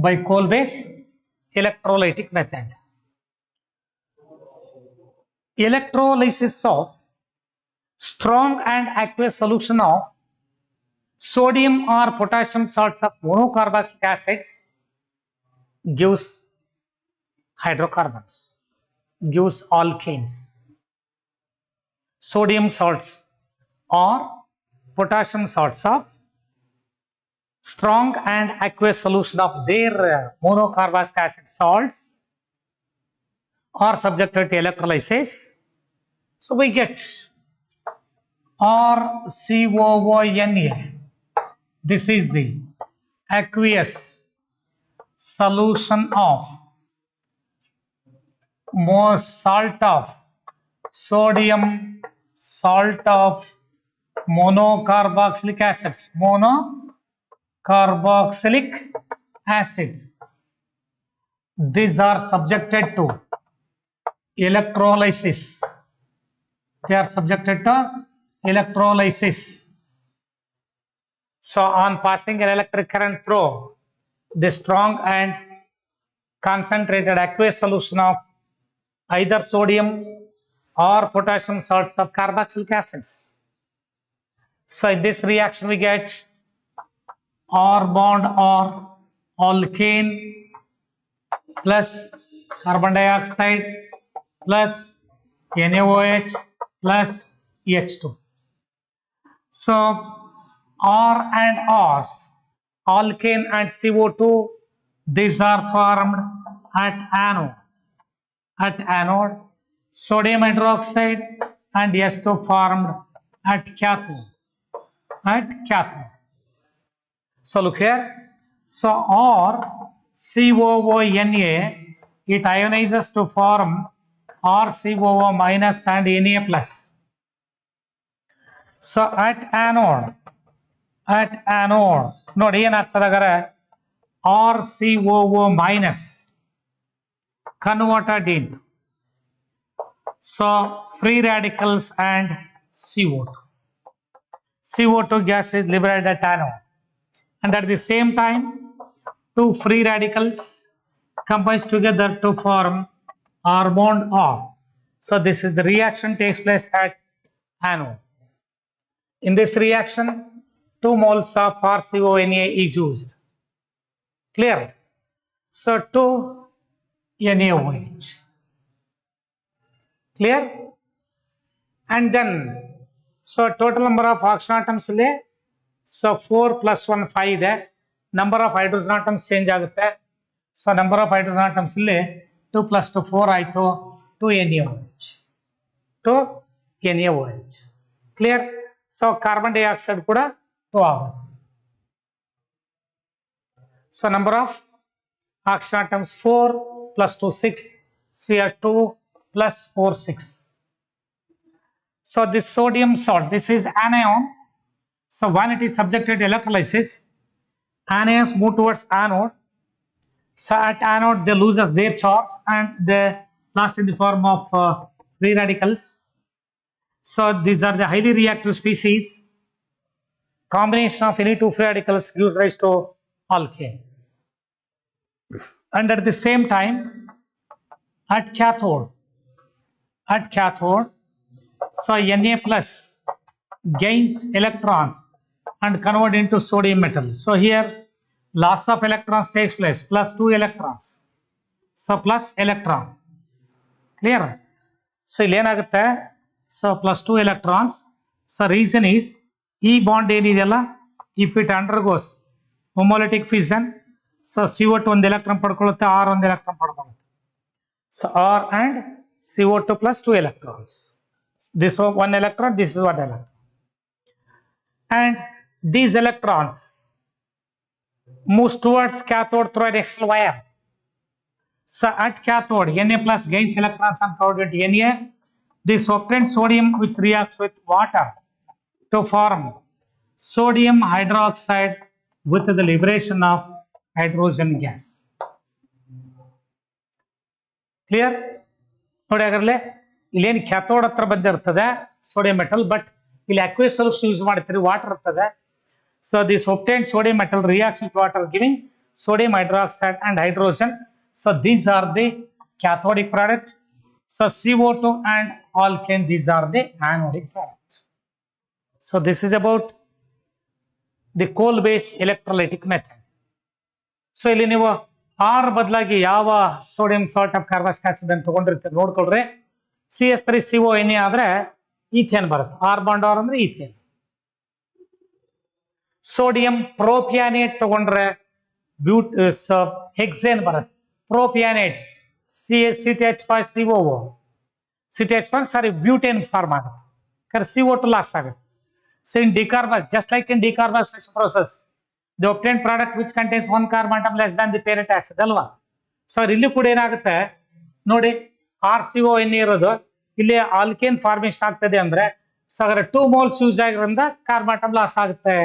By coal base electrolytic method, electrolysis of strong and aqueous solution of sodium or potassium salts of monocarboxylic acids gives hydrocarbons, gives alkanes. Sodium salts or potassium salts of strong and aqueous solution of their monocarboxylic acid salts are subjected to electrolysis. So we get RCOONA. This is the aqueous solution of more salt of sodium, salt of monocarboxylic acids, monocarboxylic acids. These are subjected to electrolysis. They are subjected to electrolysis. So on passing an electric current through the strong and concentrated aqueous solution of either sodium or potassium salts of carboxylic acids. So in this reaction we get R bond or alkane plus carbon dioxide plus NaOH plus H2. So R and Rs, alkane and CO2, these are formed at anode. At anode, sodium hydroxide and H2 formed at cathode. At cathode. So look here. So RCOONA, it ionizes to form RCOO minus and Na plus. So at anode ನೋಡಿ ಏನಾಗ್ತದಾಗರೆ RCOO minus converted into so free radicals and CO2. CO2 gas is liberated at anode, and at the same time two free radicals combines together to form R bond R. So this is the reaction takes place at anode. In this reaction 2 moles of RCONA is used. Clear? So 2 NaOH. Clear? And then so total number of oxygen atoms ile so 4 plus 1 5 ಇದೆ. Number of hydrogen atoms change ಆಗುತ್ತೆ. So number of hydrogen atoms ಇಲ್ಲಿ 2 plus 2 4 ಆಯಿತು 2 NaOH. 2 NaOH. Clear? So carbon dioxide ಕೂಡ 2 ಆಗುತ್ತೆ. So number of oxygen atoms 4 plus 2 6. So here 2 plus 4 6. So this sodium salt, this is anion. So when it is subjected to electrolysis, anions move towards anode. So at anode they loses their charge and they last in the form of free radicals. So these are the highly reactive species. Combination of any two free radicals gives rise to alkane. And at the same time, at cathode, so Na plus gains electrons and convert into sodium metal. So here loss of electrons takes place, plus 2 electrons. So plus electron. Clear? So ಏನಾಗುತ್ತೆ? So plus 2 electrons. So reason is E bond ಏನಿದೆಯಲ್ಲ, if it undergoes homolytic fission, so CO2 ಒಂದು electron ಪಡ್ಕೊಳ್ಳುತ್ತೆ, R ಒಂದು electron ಪಡ್ಕೊಳ್ಳುತ್ತೆ. So R and CO2 plus 2 electrons. This one electron, this is one electron. And these electrons moves towards cathode through an external wire. So at cathode, Na plus gains electrons and converted into Na. This obtained sodium which reacts with water to form sodium hydroxide with the liberation of hydrogen gas. Clear? ನೋಡಿ ಹಾಗಾದ್ರೆ ಇಲ್ಲೇನು cathode ಹತ್ರ ಬಂದಿರ್ತದೆ sodium metal, but ಇಲ್ಲಿ aqueous solution use ಮಾಡ್ತೀರಿ, water ಇರ್ತದೆ. So this obtained sodium metal reacts with water giving sodium hydroxide and hydrogen. So these are the cathodic product. So CO2 and alkane, these are the anodic product. So this is about the coal based electrolytic method. So ಇಲ್ಲಿ ನೀವು R ಬದಲಾಗಿ ಯಾವ sodium salt of carboxylic acid ಅಂತ ತಗೊಂಡಿರ್ತೀರಿ ನೋಡ್ಕೊಳ್ರಿ. CH3CONA ಆದ್ರೆ ethane ಬರುತ್ತೆ. R bond R ಅಂದ್ರೆ ethane. Sodium ಪ್ರೋಪಿಯಾನೇಟ್ ತಗೊಂಡ್ರೆ ಹೆಕ್ಸೇನ್ ಬರುತ್ತೆ. ಪ್ರೋಪಿಯಾನೇಟ್ CH5COO. CTH1 sorry butane form ಆಗುತ್ತೆ ಯಾಕಂದ್ರೆ CO2 ಲಾಸ್ ಆಗುತ್ತೆ. So in decarbonization, just like in decarbonization process, the obtained product which contains one carbon atom less than the parent acid ಅಲ್ವಾ. So ಇಲ್ಲಿ ಕೂಡ ಏನಾಗುತ್ತೆ ನೋಡಿ RCON ಇರೋದು ಇಲ್ಲಿ ಆಲ್ಕೇನ್ ಫಾರ್ಮೇಶನ್ ಆಗ್ತದೆ ಅಂದ್ರೆ ಸೊ ಹಾಗಾದ್ರೆ 2 moles ಯೂಸ್ ಆಗಿರೋದ್ರಿಂದ ಕಾರ್ಬನ್ ಆಟಮ್ ಲಾಸ್ ಆಗುತ್ತೆ.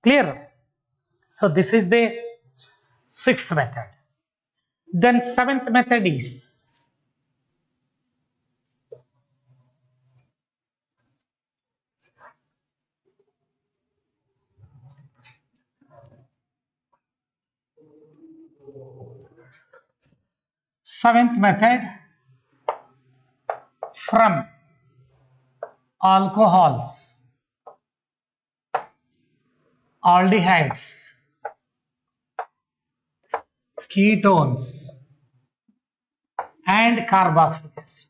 Clear? So this is the 6th method. Then 7th method is from alcohols, aldehydes, ketones and carboxylic acid.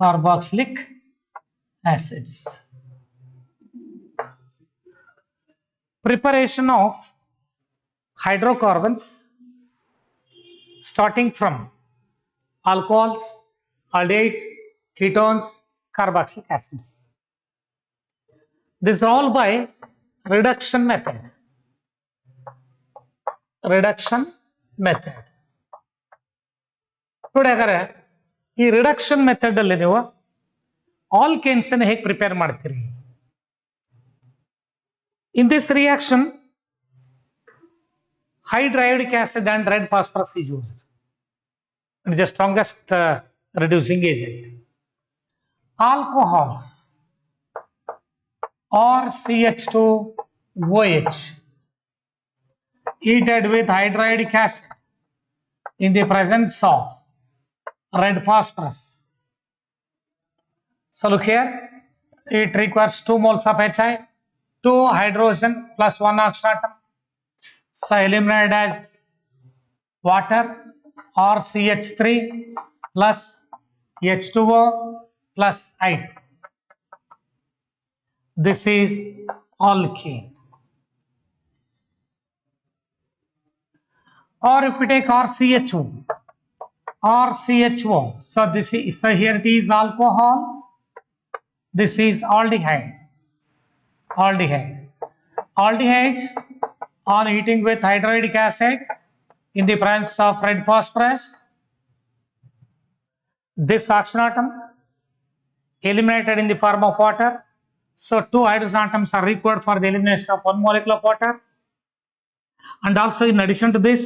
Carboxylic acids. Preparation of hydrocarbons starting from alcohols, aldehydes, ketones, carboxylic acids. This is all by reduction method. Reduction method. ನೋಡಿ ಹಾಗಾದ್ರೆ ಈ reduction method ಅಲ್ಲಿ ನೀವು alkanes ಅನ್ನು ಹೇಗೆ prepare ಮಾಡ್ತೀರಿ? In this reaction, hydriodic acid and red phosphorus is used. It is the strongest reducing agent. Alcohols or CH2OH heated with hydriodic acid in the presence of red phosphorus. So look here, it requires 2 moles of HI, 2 hydrogen plus 1 oxygen atom. So eliminated as water or CH3 plus H2O plus I2. This is alkane. Or if we take RCHO, so this is, so here it is alcohol, this is aldehyde. Aldehydes on heating with hydriodic acid in the presence of red phosphorus, this oxygen atom eliminated in the form of water. So 2 hydrogen atoms are required for the elimination of 1 molecule of water, and also in addition to this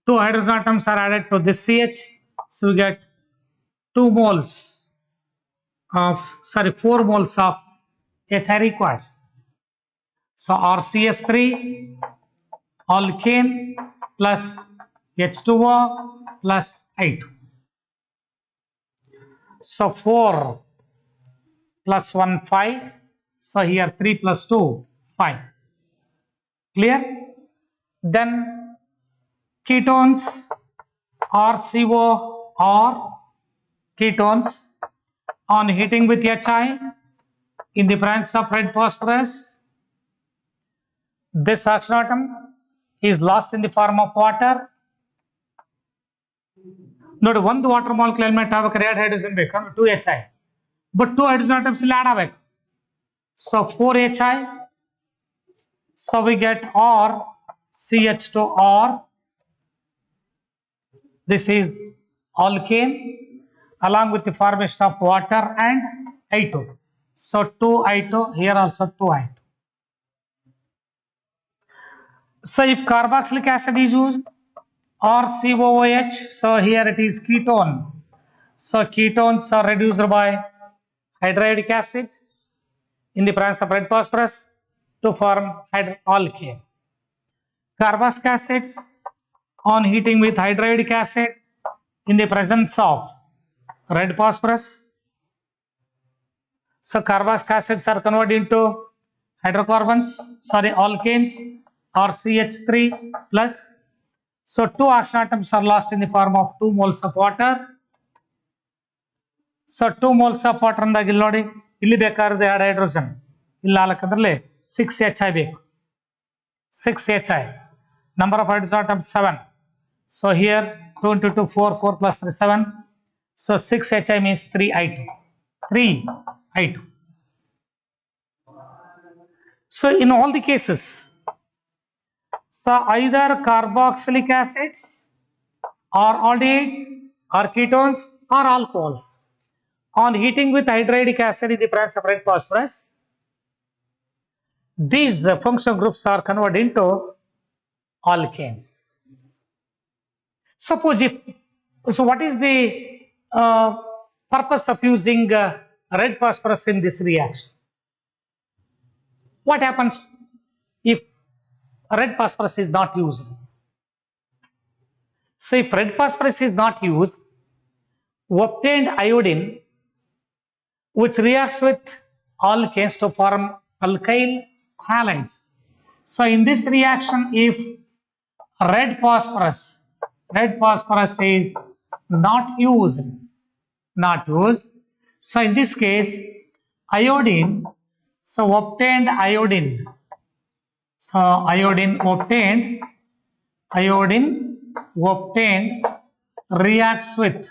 2 hydrogen atoms are added to this CH, so we get 4 moles of HI required. So RCS3 alkane plus H2O plus I2. So 4 plus 1 5. So here 3 plus 2 5. Clear? Then ketones RCO or ketones on heating with HI in the presence of red phosphorus. This oxygen atom is lost in the form of water. ನೋಡಿ ಒಂದು water molecule element ಆಗಬೇಕಾದ್ರೆ 2 hydrogen ಬೇಕು ಅಂದ್ರೆ 2 HI, but 2 hydrogen atoms ಇಲ್ಲಿ add ಆಗಬೇಕು. So 4 HI, so we get or CH2 or this is alkane along with the formation of water and I2. So 2 I2, here also 2 I2. So if carboxylic acid is used or COOH, so here it is ketone. So ketones are reduced by hydriodic acid in the presence of red phosphorus to form alkane. Carboxylic acids on heating with hydriodic acid in the presence of red phosphorus. So carboxylic acids are converted into hydrocarbons, alkanes or CH3 plus. So 2 oxygen atoms are lost in the form of 2 moles of water. So 2 moles of water ಅಂದಾಗ ಇಲ್ಲಿ ನೋಡಿ ಇಲ್ಲಿ ಬೇಕಾದ್ರೆ 2 hydrogen ಇಲ್ಲಿ ಹಾಕದ್ರಲ್ಲಿ 6 HI ಬೇಕು. 6 HI. Number of hydrogen atoms 7. So here 2 into 2, 4, 4 plus 3, 7. So 6 Hi means 3I2. 3I2. So in all the cases, so either carboxylic acids or aldehydes or ketones or alcohols on heating with hydride acid in the presence of red phosphorus, these functional groups are converted into alkanes. Suppose if, so what is the purpose of using red phosphorus in this reaction? What happens if red phosphorus is not used? So if red phosphorus is not used, obtained iodine which reacts with alkanes to form alkyl halides. So in this reaction, if red phosphorus is not used, so in this case iodine, so obtained iodine, obtained reacts with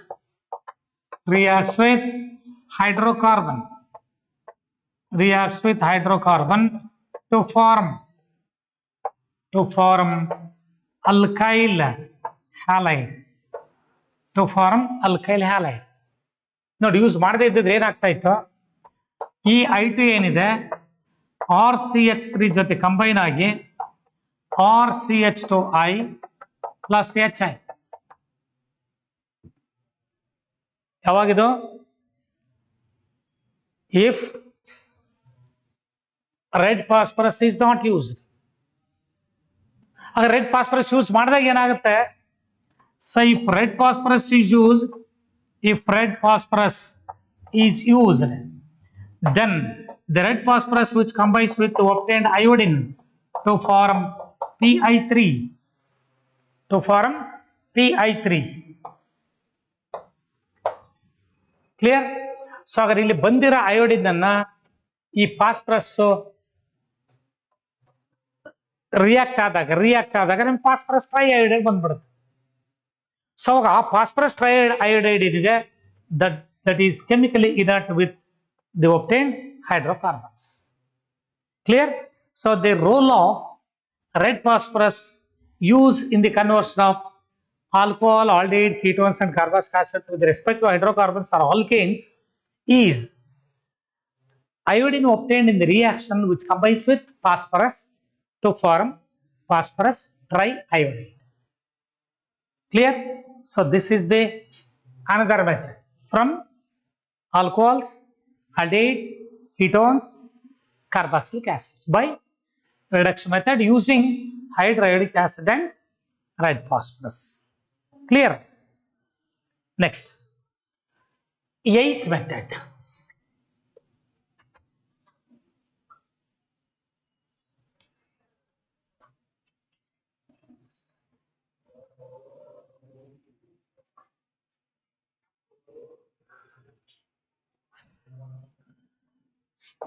hydrocarbon, to form alkyl halide, ನೋಡಿ use ಮಾಡದೇ ಇದ್ದಿದ್ರೆ ಏನಾಗ್ತಾ ಇತ್ತು, ಈ I2 ಏನಿದೆ RCH3 ಜೊತೆ combine ಆಗಿ RCH2I plus HI. ಯಾವಾಗಿದು? If red phosphorus is not used. ಅगर red phosphorus use ಮಾಡಿದಾಗ ಏನಾಗುತ್ತೆ? So if red phosphorus is used, then the red phosphorus which combines with the obtained iodine to form Pi3, clear? So agar ಇಲ್ಲಿ ಬಂದಿರೋ iodine ಅನ್ನ ಈ phosphorus react ಆದಾಗ ನಮಗೆ phosphorus ಟ್ರೈಐಡೈಡ್ ಬಂದ್ಬಿಡುತ್ತೆ. So ಅವಾಗ ಆ ಫಾಸ್ಫರಸ್ ಟ್ರೈಐಡೈಡ್ ಇದಿದೆ, that is chemically inert with the obtained hydrocarbons. Clear? So the role of red phosphorus used in the conversion of alcohol, aldehyde, ketones and carbonic acid with respect to hydrocarbons or alkanes is iodine obtained in the reaction which combines with phosphorus to form phosphorus triiodide. Clear? So this is the another method from alcohols, aldehydes, ketones, carboxylic acids by reduction method using hydriodic acid and red phosphorus. Clear? Next, eighth method.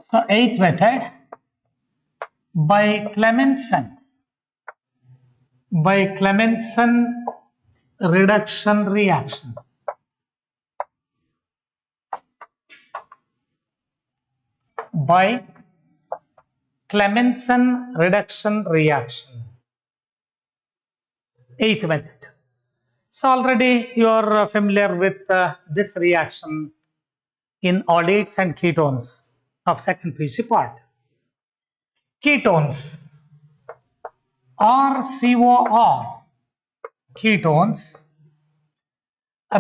So eighth method, by Clemmensen reduction reaction. By Clemmensen reduction reaction. Eighth method. So already you are familiar with this reaction in aldehydes and ketones of second PUC part. Ketones or COR, ketones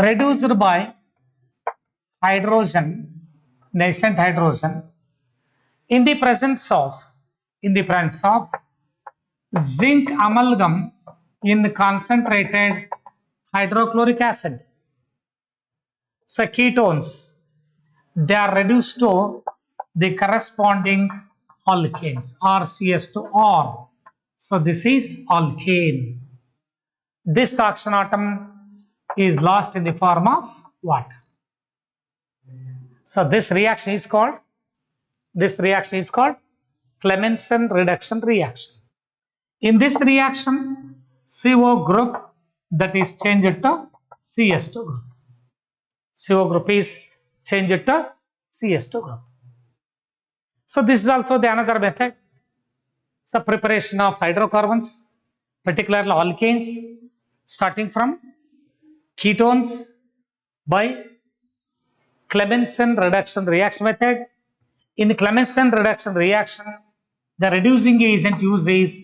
reduced by hydrogen, nascent hydrogen, in the presence of zinc amalgam in concentrated hydrochloric acid. So ketones, they are reduced to the corresponding alkanes, RCS2R. So this is alkane. This oxygen atom is lost in the form of water. So this reaction is called Clemmensen reduction reaction. In this reaction, CO group that is changed to CS2 group. CO group is changed to CS2 group. So this is also the another method. So preparation of hydrocarbons, particularly alkanes, starting from ketones by Clemmensen reduction reaction method. In the Clemmensen reduction reaction, the reducing agent used is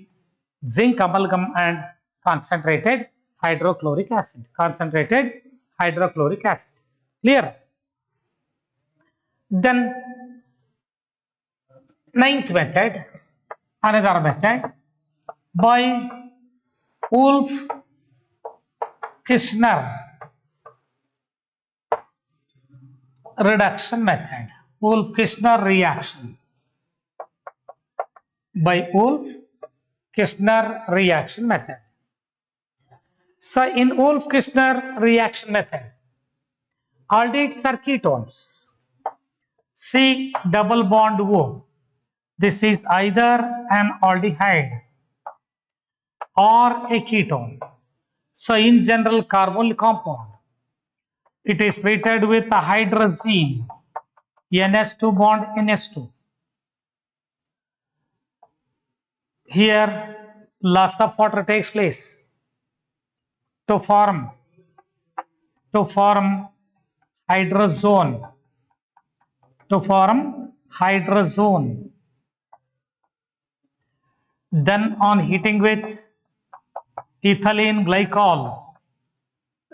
zinc amalgam and concentrated hydrochloric acid. Concentrated hydrochloric acid. Clear? Then ninth method, another method by Wolf Kirchner reduction method. Wolf Kirchner reaction. By Wolf Kirchner reaction method. So in Wolf Kirchner reaction method, aldehydes are ketones. C double bond O. This is either an aldehyde or a ketone. So in general carbonyl compound, it is treated with a hydrazine, NH2 bond NH2. Here loss of water takes place to form hydrazone, then on heating with ethylene glycol.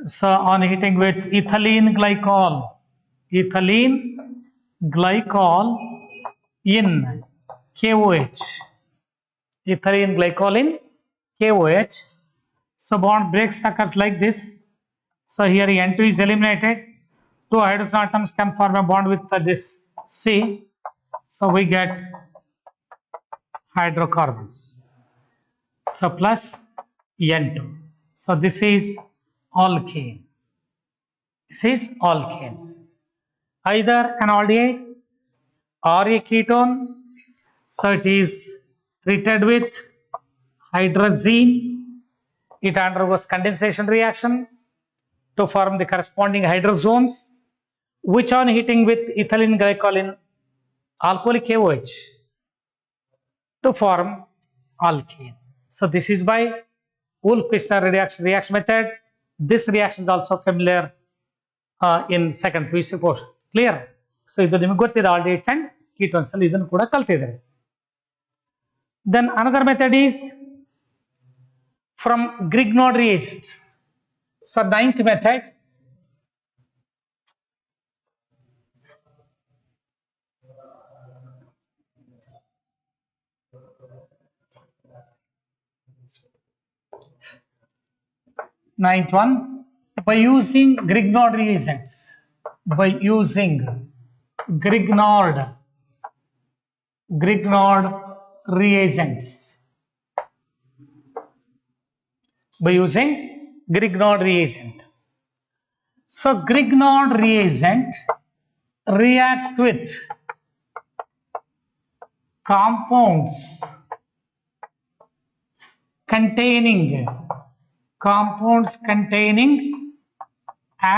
So on heating with ethylene glycol in KOH, ethylene glycol in KOH. So bond breaks occurs like this. So here N2 is eliminated. Two hydrogen atoms can form a bond with this C. So we get hydrocarbons. So plus N2. So this is alkane. This is alkane. Either an aldehyde or a ketone. So it is treated with hydrazine. It undergoes condensation reaction to form the corresponding hydrozones, which on heating with ethylene glycol in alcoholic KOH to form alkane. So this is by Wolff-Kishner reaction method. This reaction is also familiar in second PUC portion. Clear? So ಇದು ನಿಮಗೆ ಗೊತ್ತಿದೆ aldehydes and ketones ಅಲ್ಲಿ ಇದನ್ನು ಕೂಡ ಕಲ್ತಿದ್ದಾರೆ. Then another method is from Grignard reagents. So ninth method, ninth one, by using Grignard reagents. By using Grignard reagents. By using Grignard reagent. So Grignard reagent reacts with compounds containing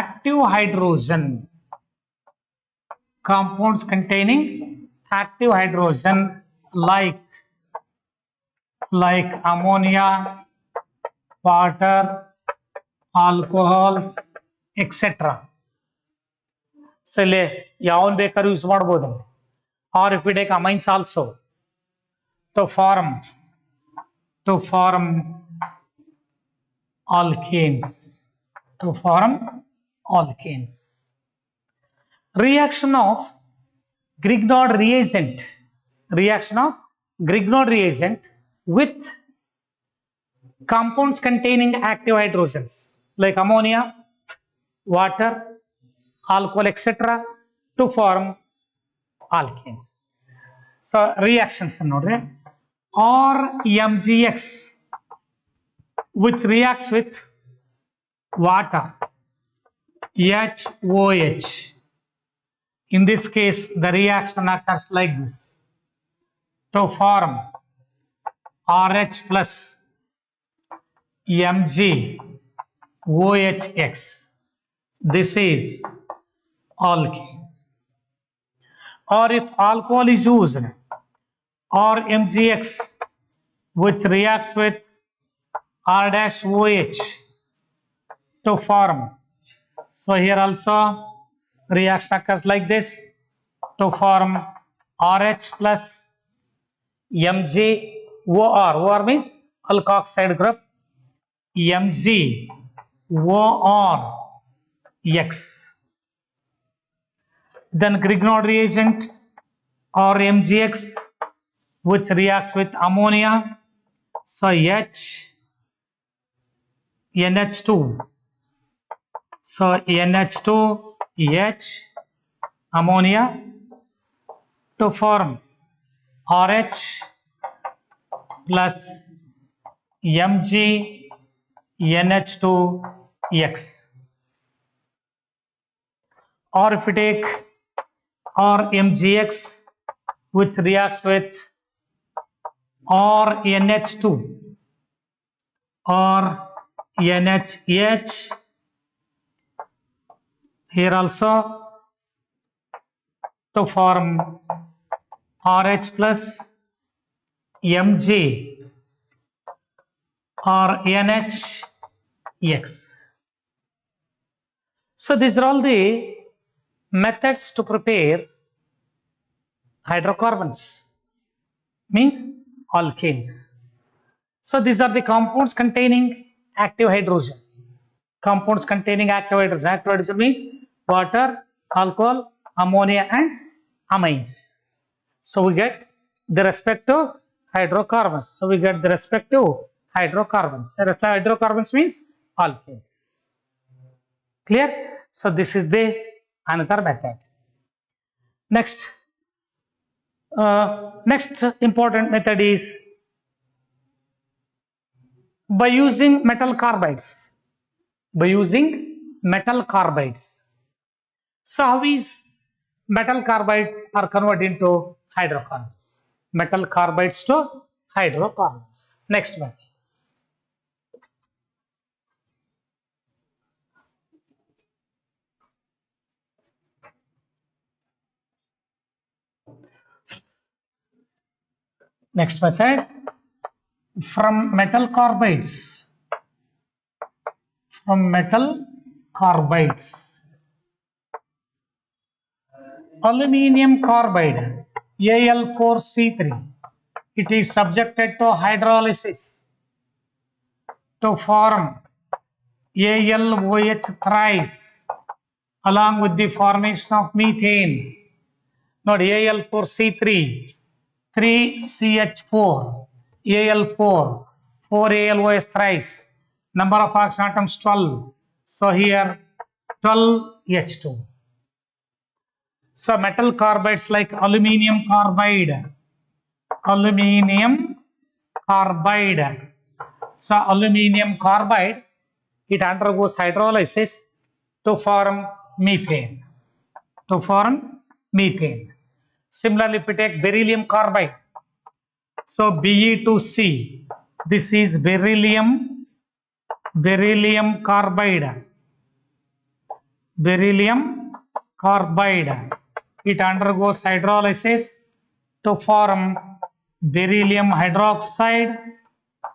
active hydrogen. Compounds containing active hydrogen like ammonia, water, alcohols, etc. So ಇಲ್ಲಿ ಯಾವನ್ ಬೇಕಾದ್ರೂ use ಮಾಡಬಹುದು. Or if we take amines also to form alkanes. Reaction of Grignard reagent with compounds containing active hydrogens like ammonia, water, alcohol, etc. to form alkanes. So reactions nodre, or MgX which reacts with water, HOH. In this case, the reaction occurs like this to form RH plus Mg OHX. This is alkane. Or if alcohol is used, or MgX, which reacts with R-OH to form. So here also reaction occurs like this to form RH plus MgOR. OR means alkoxide group. MgORX. Then Grignard reagent or MgX, which reacts with ammonia. So NH2. So NH2H ammonia to form RH plus MgNH2X. Or if we take RMgX, which reacts with RNH2 or NHH, here also to form RH plus Mg or NHX. So these are all the methods to prepare hydrocarbons, means alkanes. So these are the compounds containing active hydrogen. Compounds containing active hydrogen. Active hydrogen means water, alcohol, ammonia and amines. So we get the respective hydrocarbons. So we get the respective hydrocarbons. So hydrocarbons means alkanes. Clear? So this is the another method. Next important method is by using metal carbides. By using metal carbides. So how is metal carbides are converted into hydrocarbons? Metal carbides to hydrocarbons. Next method. Next method, from metal carbides, aluminium carbide Al4C3, it is subjected to hydrolysis to form AlOH thrice along with the formation of methane. Not Al4C3, 3CH4, Al4, 4AlOH thrice, number of oxygen atoms 12. So here 12H2. So metal carbides like aluminium carbide. So aluminium carbide, it undergoes hydrolysis to form methane. Similarly, if we take beryllium carbide, so Be2C, this is beryllium carbide. It undergoes hydrolysis to form beryllium hydroxide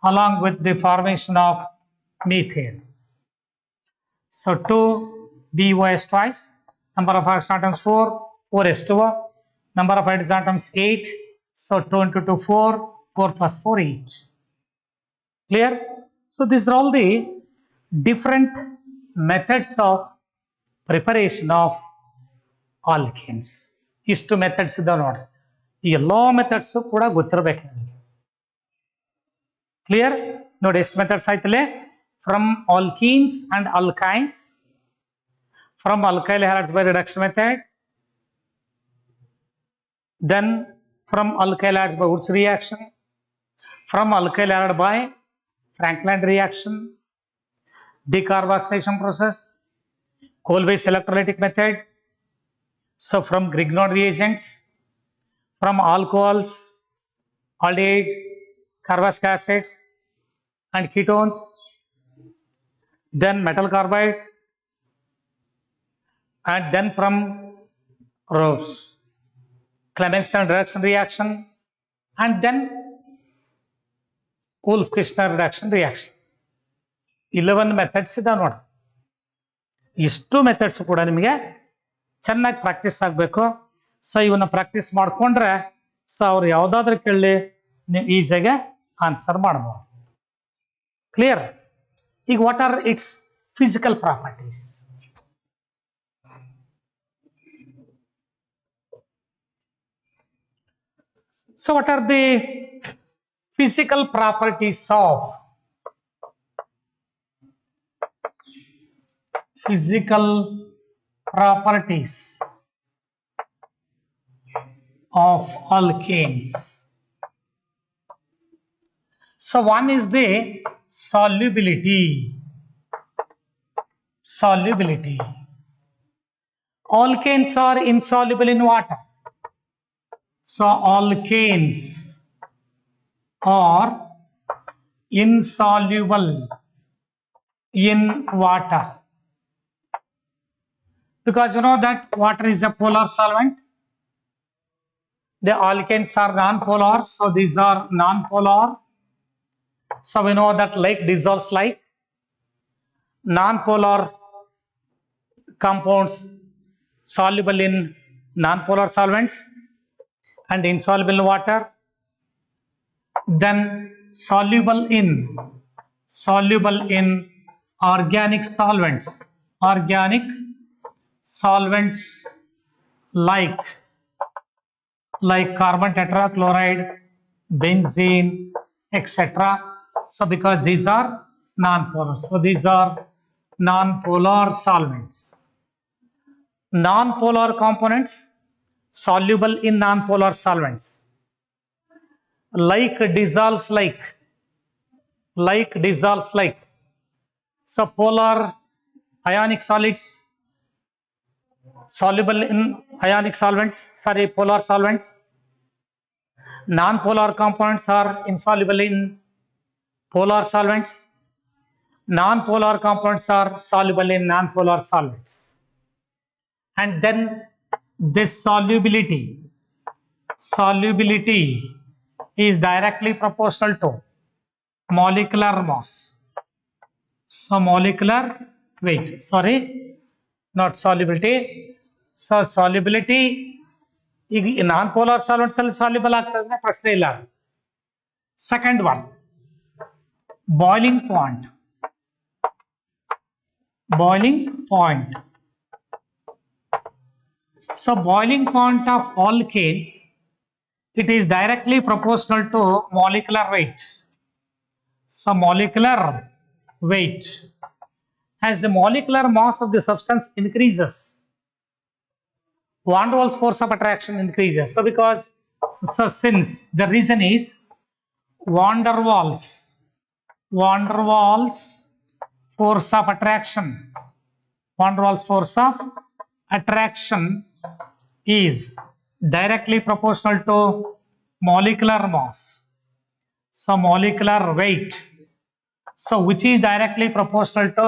along with the formation of methane. So 2 BOS twice, number of oxygen atoms 4, 4H2O, number of hydrogen atoms 8, so 2 into 2 4, 4 plus 4 8. Clear? So these are all the different methods of preparation of alkanes. ಇಷ್ಟು methods ಇದಾವೆ ನೋಡಿ. ಈ ಎಲ್ಲಾ methods ಕೂಡ ಗೊತ್ತಿರಬೇಕು ನಿಮಗೆ. Clear? ನೋಡಿ ಎಷ್ಟು ಮೆಥಡ್ಸ್ ಆಯ್ತಲ್ಲೇ, from alkenes and alkynes, from alkyl halides by reduction method, then from alkyl halides by Wurtz reaction, from alkyl halide by Franklin reaction, decarboxylation process, coal-based electrolytic method. So from Grignard reagents, from alcohols, aldehydes, carbonic acids and ketones, then metal carbides, and then from Rose Clemmensen reduction reaction, and then Wolff-Kishner reduction reaction. 11 methods ಇದಾವೆ ನೋಡಿ. ಇಷ್ಟು methods ಕೂಡ ನಿಮಗೆ ಚೆನ್ನಾಗಿ practice ಆಗಬೇಕು. So ಇವನ್ನ practice ಮಾಡಿಕೊಂಡ್ರೆ so ಅವ್ರು ಯಾವುದಾದ್ರೂ ಕೇಳಿ ನೀವು ಈಸಿಯಾಗಿ ಆನ್ಸರ್ ಮಾಡಬಹುದು. ಕ್ಲಿಯರ್? ಈಗ what are it's physical properties? So what are the physical properties of alkanes? So one is the solubility. Alkanes are insoluble in water. So alkanes are insoluble in water, because you know that water is a polar solvent. The alkanes are non-polar, so these are non-polar. So we know that lake dissolves like non-polar compounds soluble in non-polar solvents and insoluble in water, then soluble in organic solvents like carbon tetrachloride, benzene, etc. So because these are non-polar, so these are non-polar solvents. Non-polar components soluble in non-polar solvents, like dissolves like. So polar ionic solids soluble in polar solvents. Non-polar components are insoluble in polar solvents. Non-polar components are soluble in non-polar solvents. And then this solubility is directly proportional to molecular mass. So molecular weight, not solubility. So solubility non-polar solvents ಅಲ್ಲಿ soluble ಆಗ್ತದೆ, ಪ್ರಶ್ನೆ ಇಲ್ಲ. Second one, boiling point. So boiling point of alkane, it is directly proportional to molecular weight. So molecular weight, as the molecular mass of the substance increases, van der Waals force of attraction increases. So because since the reason is van der Waals force of attraction, is directly proportional to molecular mass. So molecular weight, so which is directly proportional to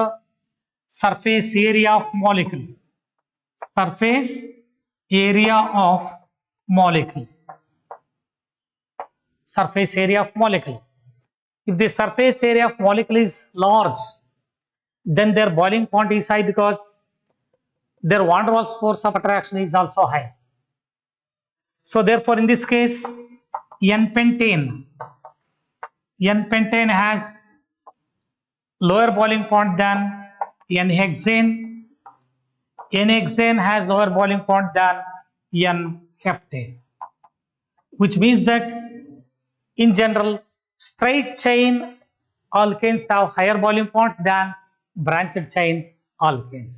surface area of molecule. If the surface area of molecule is large, then their boiling point is high, because their van der Waals force of attraction is also high. So therefore in this case, N-pentane has lower boiling point than N-hexane. N-hexane has lower boiling point than N-heptane, which means that in general straight chain alkanes have higher boiling points than branched chain alkanes.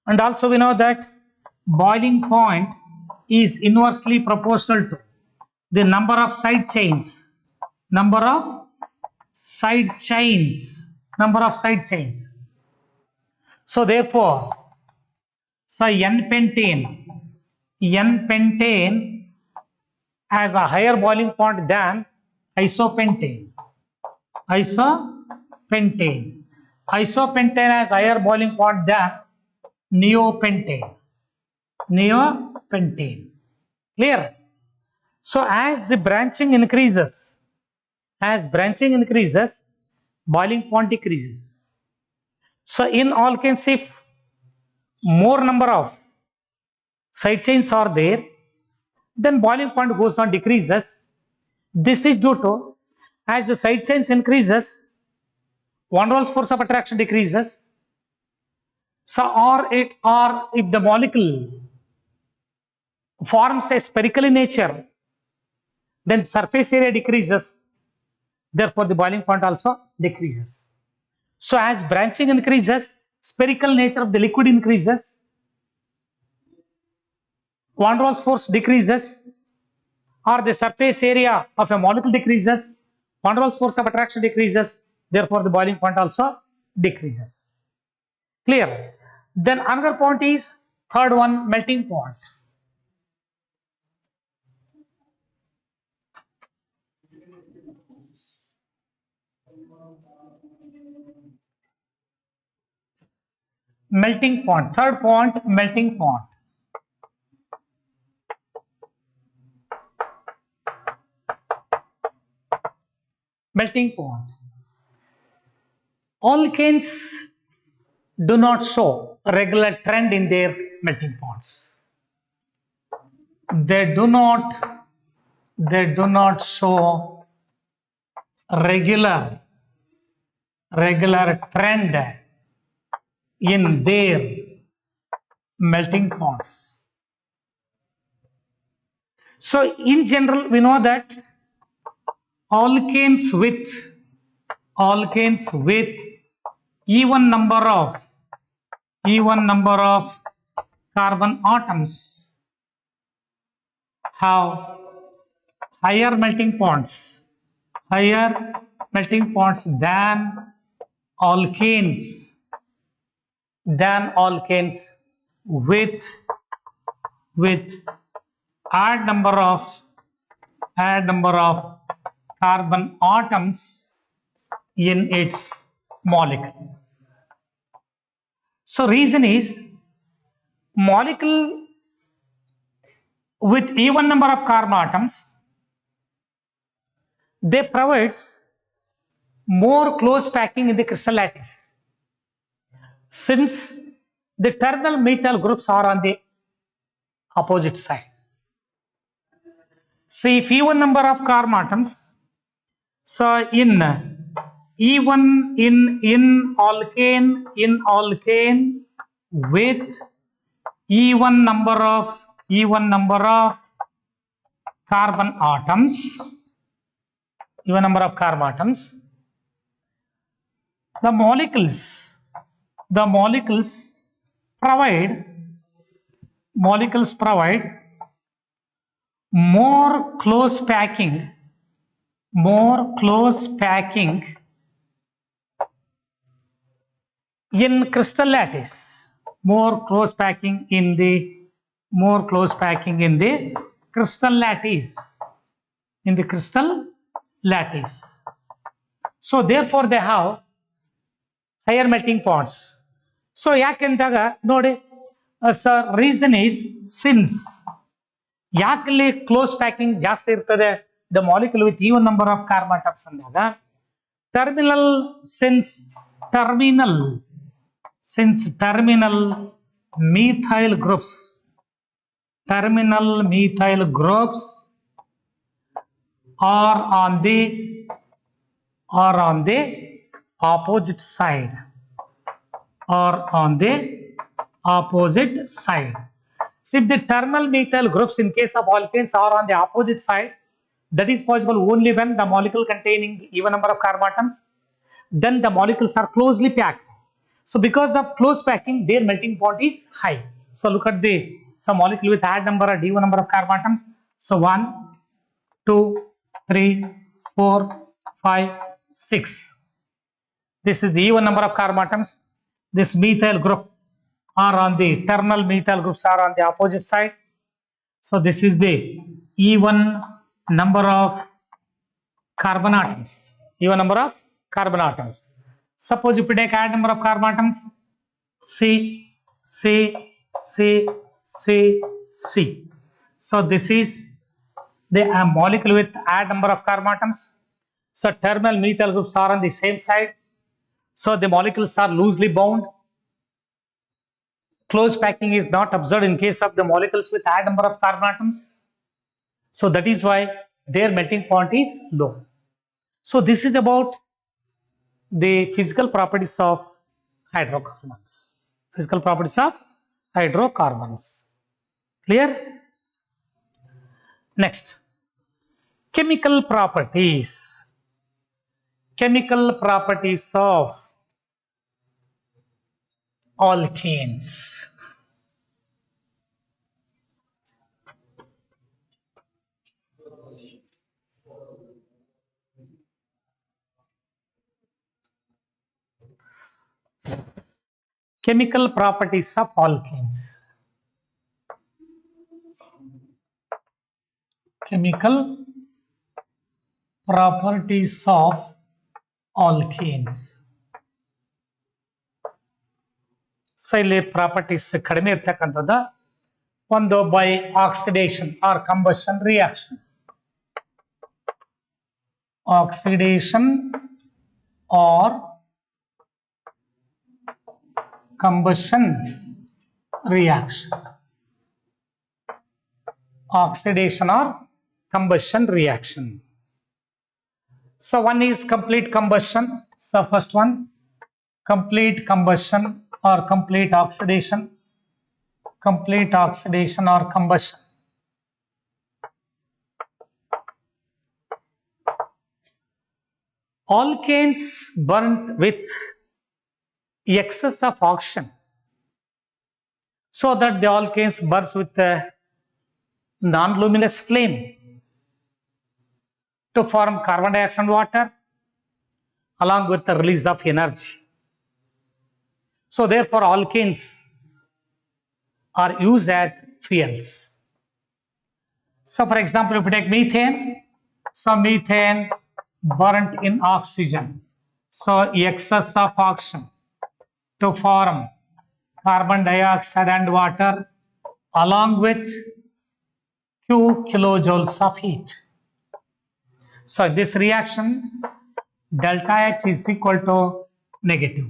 And also we know that boiling point is inversely proportional to the number of side chains. So therefore, N-pentane has a higher boiling point than isopentane. Isopentane has higher boiling point than neopentane. Neopentane. Clear? So as the branching increases, boiling point decreases. So in alkanes, if more number of side chains are there, then boiling point goes on decreases. This is due to, as the side chains increases, van der Waals force of attraction decreases. So or if the molecule forms a spherical in nature, then surface area decreases. Therefore, the boiling point also decreases. So as branching increases, spherical nature of the liquid increases, van der Waals force decreases, or the surface area of a molecule decreases, van der Waals force of attraction decreases, therefore the boiling point also decreases. Clear? Then another point is third one, melting point. Melting point. Third point, melting point. Melting point. Alkanes do not show a regular trend in their melting points. They do not show regular trend in their melting points. So in general, we know that alkanes with even number of carbon atoms have higher melting points than alkanes with add number of carbon atoms in its molecule. So reason is, molecule with even number of carbon atoms, they provides more close packing in the crystal lattice, since the terminal methyl groups are on the opposite side. See, if even number of carbon atoms, so in alkane with even number of carbon atoms, the molecules provide more close packing in crystal lattice, more close packing in the crystal lattice. So therefore they have higher melting points. So ಯಾಕೆಂದಾಗ ನೋಡಿ, sir, reason is, since ಯಾಕಲ್ಲಿ close packing ಜಾಸ್ತಿ ಇರ್ತದೆ the molecule with even number of carbon atoms ಅಂದಾಗ, terminal methyl groups are on the opposite side, So if the terminal methyl groups in case of alkanes are on the opposite side, that is possible only when the molecule containing even number of carbon atoms, then the molecules are closely packed. So because of close packing, their melting point is high. So look at some molecule with add number or even number of carbon atoms. So 1, 2, 3, 4, 5, 6. This is the even number of carbon atoms. This methyl group are on the terminal methyl groups are on the opposite side. So this is the even number of carbon atoms. Suppose if you take add number of carbon atoms, C, C, C, C, C. So this is the molecule with add number of carbon atoms. So terminal methyl groups are on the same side. So the molecules are loosely bound. Close packing is not observed in case of the molecules with add number of carbon atoms. So that is why their melting point is low. So this is about the physical properties of hydrocarbons. Physical properties of hydrocarbons. Clear? Next, chemical properties. Chemical properties of alkanes. Chemical properties of alkanes. Chemical properties of alkanes. So ಇಲ್ಲಿ properties ಕಡಿಮೆ ಇರ್ತಕ್ಕಂಥದ್ದು ಒಂದು by oxidation or combustion reaction. Oxidation or combustion reaction. Oxidation or combustion reaction. So one is complete combustion. So first one, complete combustion or complete oxidation. Complete oxidation or combustion. Alkanes burnt with excess of oxygen, so that the alkanes burst with a non-luminous flame to form carbon dioxide and water along with the release of energy. So therefore alkanes are used as fuels. So for example, if you take methane, so methane burnt in oxygen, so excess of oxygen to form carbon dioxide and water along with few kilojoules of heat. So this reaction delta H is equal to negative.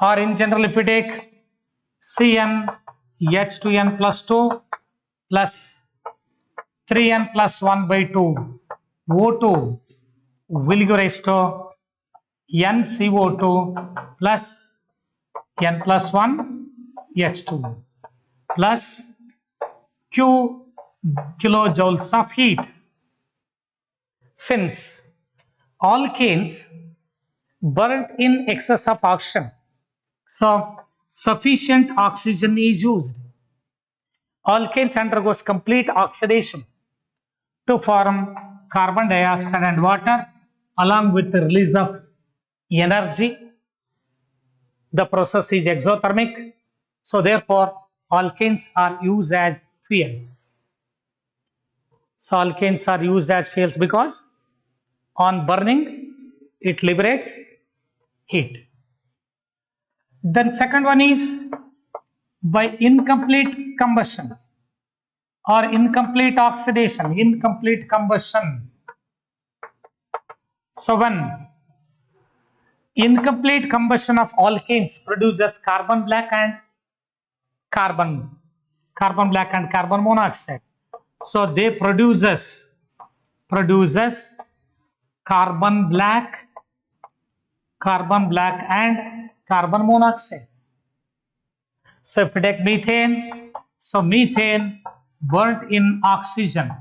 Or in general, if we take Cn H2n plus 2 plus 3n plus 1 by 2 O2 will give rise to NCO2 plus n plus 1 H2 plus Q kilojoules of heat. Since alkanes burnt in excess of oxygen, so sufficient oxygen is used. Alkanes undergoes complete oxidation to form carbon dioxide and water along with the release of energy. The process is exothermic. So therefore alkanes are used as fuels. So alkanes are used as fuels because on burning it liberates heat. Then second one is by incomplete combustion or incomplete oxidation, incomplete combustion. So when incomplete combustion of alkanes produces carbon black and carbon black and carbon monoxide. So they produces carbon black and carbon monoxide. So if we take methane, so methane burnt in oxygen,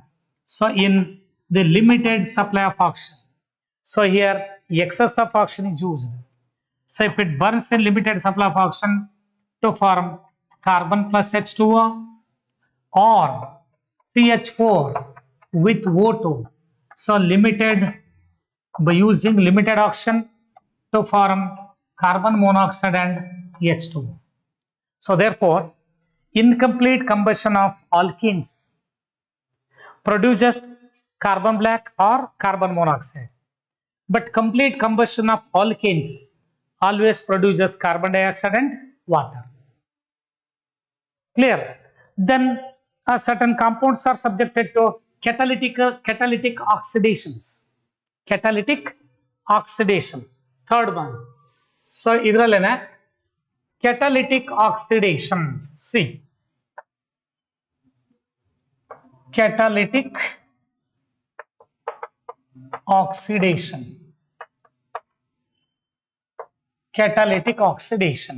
so in the limited supply of oxygen. So here excess of oxygen is used. So if it burns in limited supply of oxygen to form carbon plus H2O or CH4 with O2, so limited by using limited oxygen to form carbon monoxide and H2O. So therefore incomplete combustion of alkenes produces carbon black or carbon monoxide. but complete combustion of alkanes always produces carbon dioxide and water. Clear? Then certain compounds are subjected to catalytic oxidations. Catalytic oxidation. Third one. So idralene catalytic oxidation. C. Catalytic oxidation. Catalytic oxidation.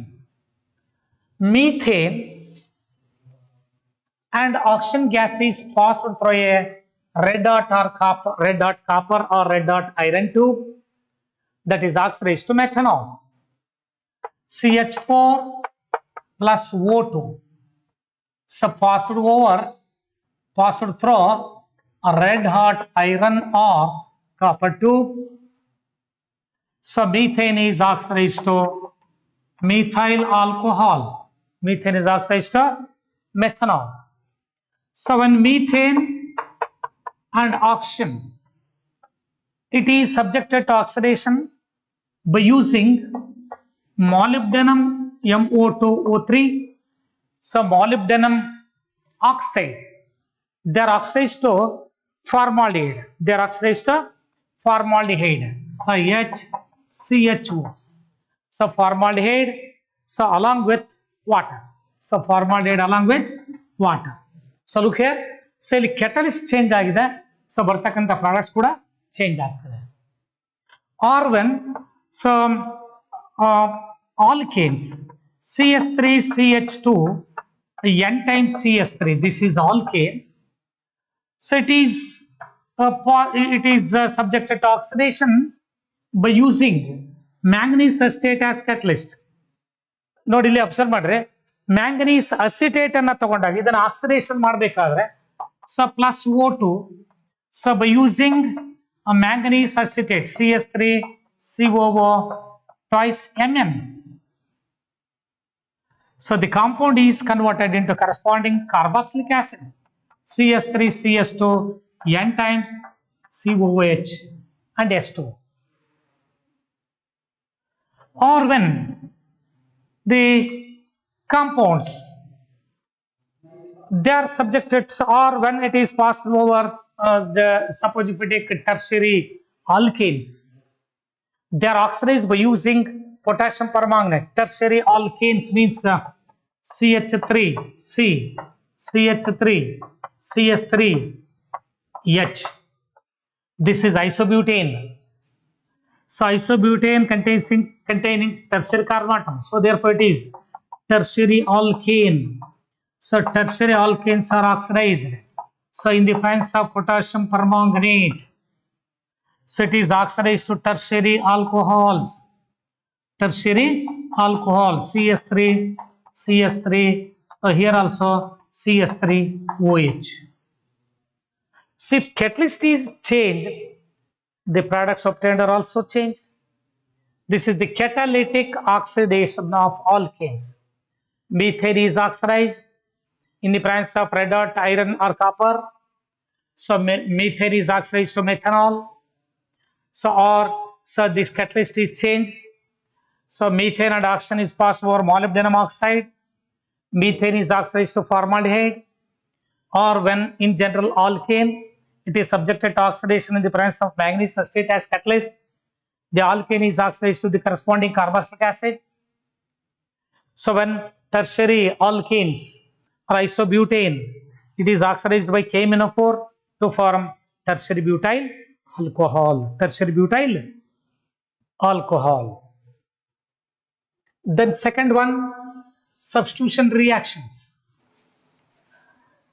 Methane and oxygen gas is passed through a red dot copper or red dot iron tube that is oxidized to methanol. CH4 plus O2. So passed through a red hot iron or copper tube. So methane is oxidized to methyl alcohol. Methane is oxidized to methanol. So when methane and oxygen, it is subjected to oxidation by using molybdenum MO2O3. So molybdenum oxide, they are oxidized to formaldehyde. They are oxidized to formaldehyde. So HCHO. So formaldehyde. So along with water. So formaldehyde along with water. So look here. So ಇಲ್ಲಿ catalyst change ಆಗಿದೆ. So ಬರ್ತಕ್ಕಂಥ products ಕೂಡ change ಆಗ್ತದೆ. Or when some alkanes CS3CH2 N times CS3, this is alkane. So it is subjected to oxidation by using manganese acetate as catalyst. ನೋಡಿ ಇಲ್ಲಿ observe ಮಾಡ್ರಿ, manganese acetate ಅನ್ನ ತಗೊಂಡಾಗ ಇದನ್ನ ಆಕ್ಸಿಡೇಷನ್ ಮಾಡಬೇಕಾದ್ರೆ so plus O2, so by using a manganese acetate CS3COO twice Mn. So the compound is converted into corresponding carboxylic acid CS3CS2 N times COOH and S2. Or when the compounds, they are subjected, or when it is passed over suppose if we take tertiary alkanes, they are oxidized by using potassium permanganate. Tertiary alkanes means CH3, C, CH3, CS3, H. This is isobutane. So isobutane containing tertiary carbon atom. So therefore it is tertiary alkane. So tertiary alkanes are oxidized. So in the presence of potassium permanganate, so it is oxidized to tertiary alcohols. Tertiary alcohol CS3, CS3. So here also CS3OH. So if catalyst is changed, the products obtained are also changed. This is the catalytic oxidation of alkanes. Methane is oxidized in the presence of red hot iron or copper. So methane is oxidized to methanol. So this catalyst is changed. So methane and oxygen is passed over molybdenum oxide. Methane is oxidized to formaldehyde. Or when in general alkane, it is subjected to oxidation in the presence of manganese acetate as catalyst. The alkane is oxidized to the corresponding carboxylic acid. So when tertiary alkanes or isobutane, it is oxidized by KMnO4 to form tertiary butyl alcohol. Tertiary butyl alcohol. Then second one, substitution reactions.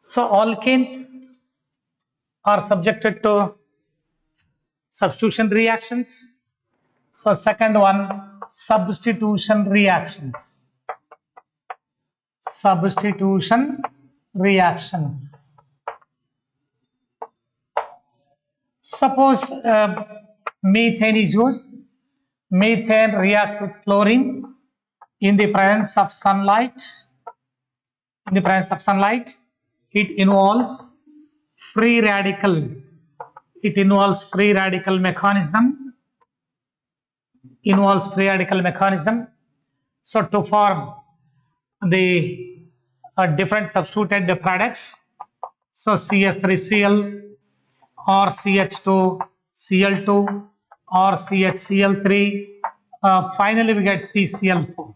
So alkanes are subjected to substitution reactions. So second one, substitution reactions. Substitution reactions. Suppose methane is used. Methane reacts with chlorine in the presence of sunlight. In the presence of sunlight, it involves free radical. It involves free radical mechanism. involves free radical mechanism. So to form the different substituted products, so CH3Cl or CH2Cl2 or CHCl3, finally we get CCl4.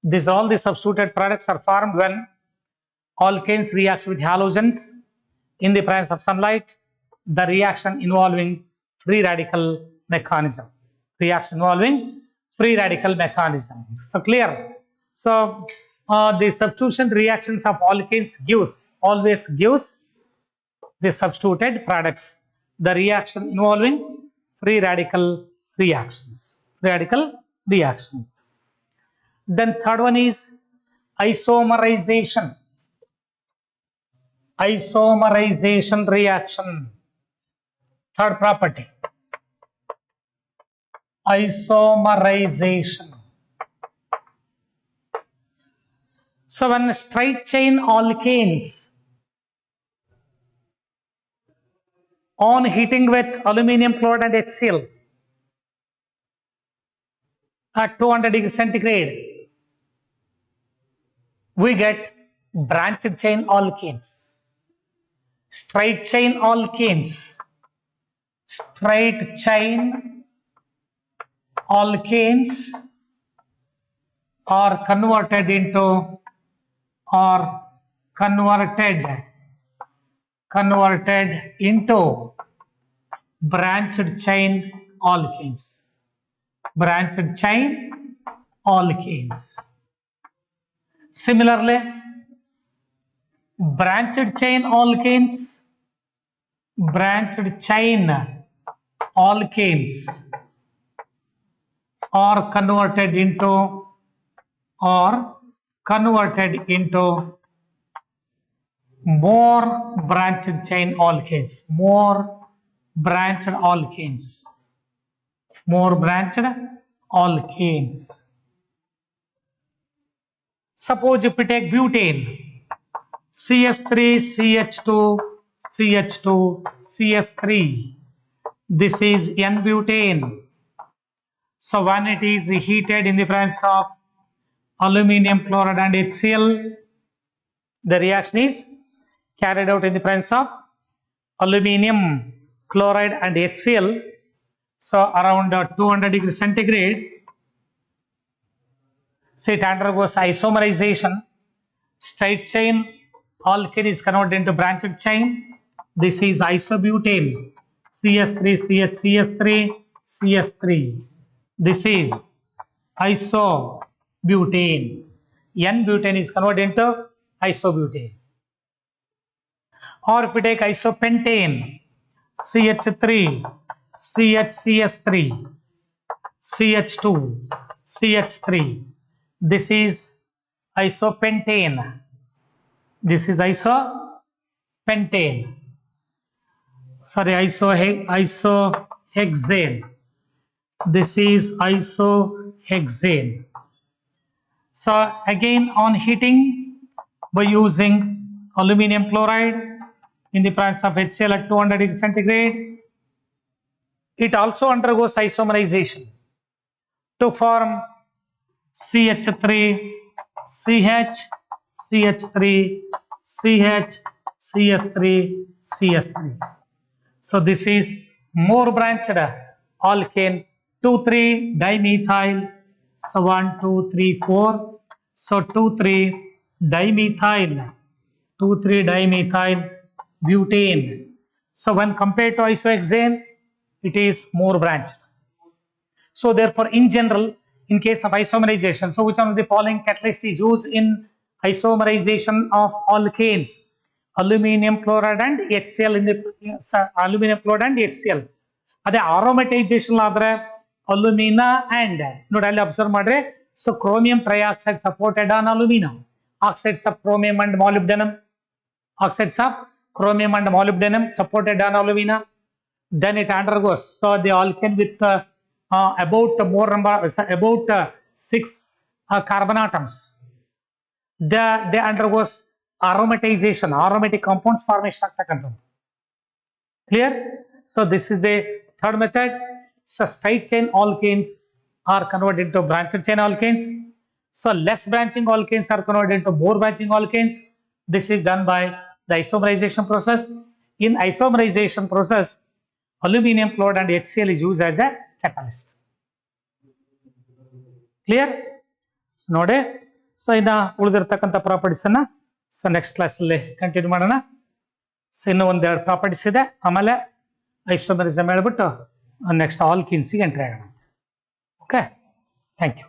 These all the substituted products are formed when alkanes reacts with halogens in the presence of sunlight. The reaction involving free radical mechanism. Reaction involving free radical mechanism. So clear. So the substitution reactions of alkanes always gives the substituted products. The reaction involving free radical reactions. Free radical reactions. Then third one is isomerization. Isomerization reaction. Third property. Isomerization. So when straight chain alkanes on heating with aluminum chloride and HCl at 200 degrees centigrade, we get branched chain alkanes. Straight chain alkanes. Straight chain alkanes are converted into branched chain alkanes. Branched chain alkanes. Similarly, branched chain alkanes are converted into more branched chain alkanes. More branched alkanes. Suppose if we take butane, CH3, CH2, CH2, CH3. This is N-butane. So when it is heated in the presence of aluminum chloride and HCl, the reaction is carried out in the presence of aluminum chloride and HCl. So around 200 degrees centigrade, so it undergoes isomerization. Straight chain alkane is converted into branched chain. This is isobutane. CH3, CH3, CH3. This is isobutane. N-butane is converted into isobutane. Or if we take isopentane, CH3, CHCS3, CH2, CH3. This is isopentane. This is isopentane. Sorry, isohexane. This is isohexane. So again, on heating by using aluminum chloride in the presence of HCl at 200 degrees centigrade, it also undergoes isomerization to form CH3, CH, CH3, CH, CH3, CH3. So this is more branched alkane, 2,3-dimethyl. So 1, 2, 3, 4. So 2,3-dimethyl, 2,3-dimethyl butane. So when compared to isohexane, it is more branched. So therefore, in general, in case of isomerization, so which one of the following catalyst is used in isomerization of alkanes? Aluminum chloride and HCl in the aluminum chloride and HCl. ಅದೇ aromatization ಆದ್ರೆ alumina and ನೋಡಿ ಅಲ್ಲಿ observe ಮಾಡ್ರೆ, so chromium trioxide supported on alumina, oxides of chromium and molybdenum, supported on alumina. Then it undergoes, so the alkane with about 6 carbon atoms, they undergoes aromatization, aromatic compounds formation ಆಗ್ತಕ್ಕಂಥದ್ದು. Clear? So this is the third method. So straight chain alkanes are converted into branched chain alkanes. So less branching alkanes are converted into more branching alkanes. This is done by the isomerization process. In isomerization process, aluminum chloride and HCl is used as a catalyst. Clear? So ನೋಡಿ, so ಇನ್ನ ಉಳಿದಿರ್ತಕ್ಕಂಥ properties ಅನ್ನ so next class ಅಲ್ಲಿ continue ಮಾಡೋಣ. So ಇನ್ನೂ ಒಂದೆರಡು properties ಇದೆ, ಆಮೇಲೆ ಐಸೋಮರಿಸಮ್ ಹೇಳ್ಬಿಟ್ಟು ನೆಕ್ಸ್ಟ್ ಆಲ್ಕಿನ್ಸಿಗೆ ಎಂಟ್ರಿ ಆಗೋಣ. Okay, thank you.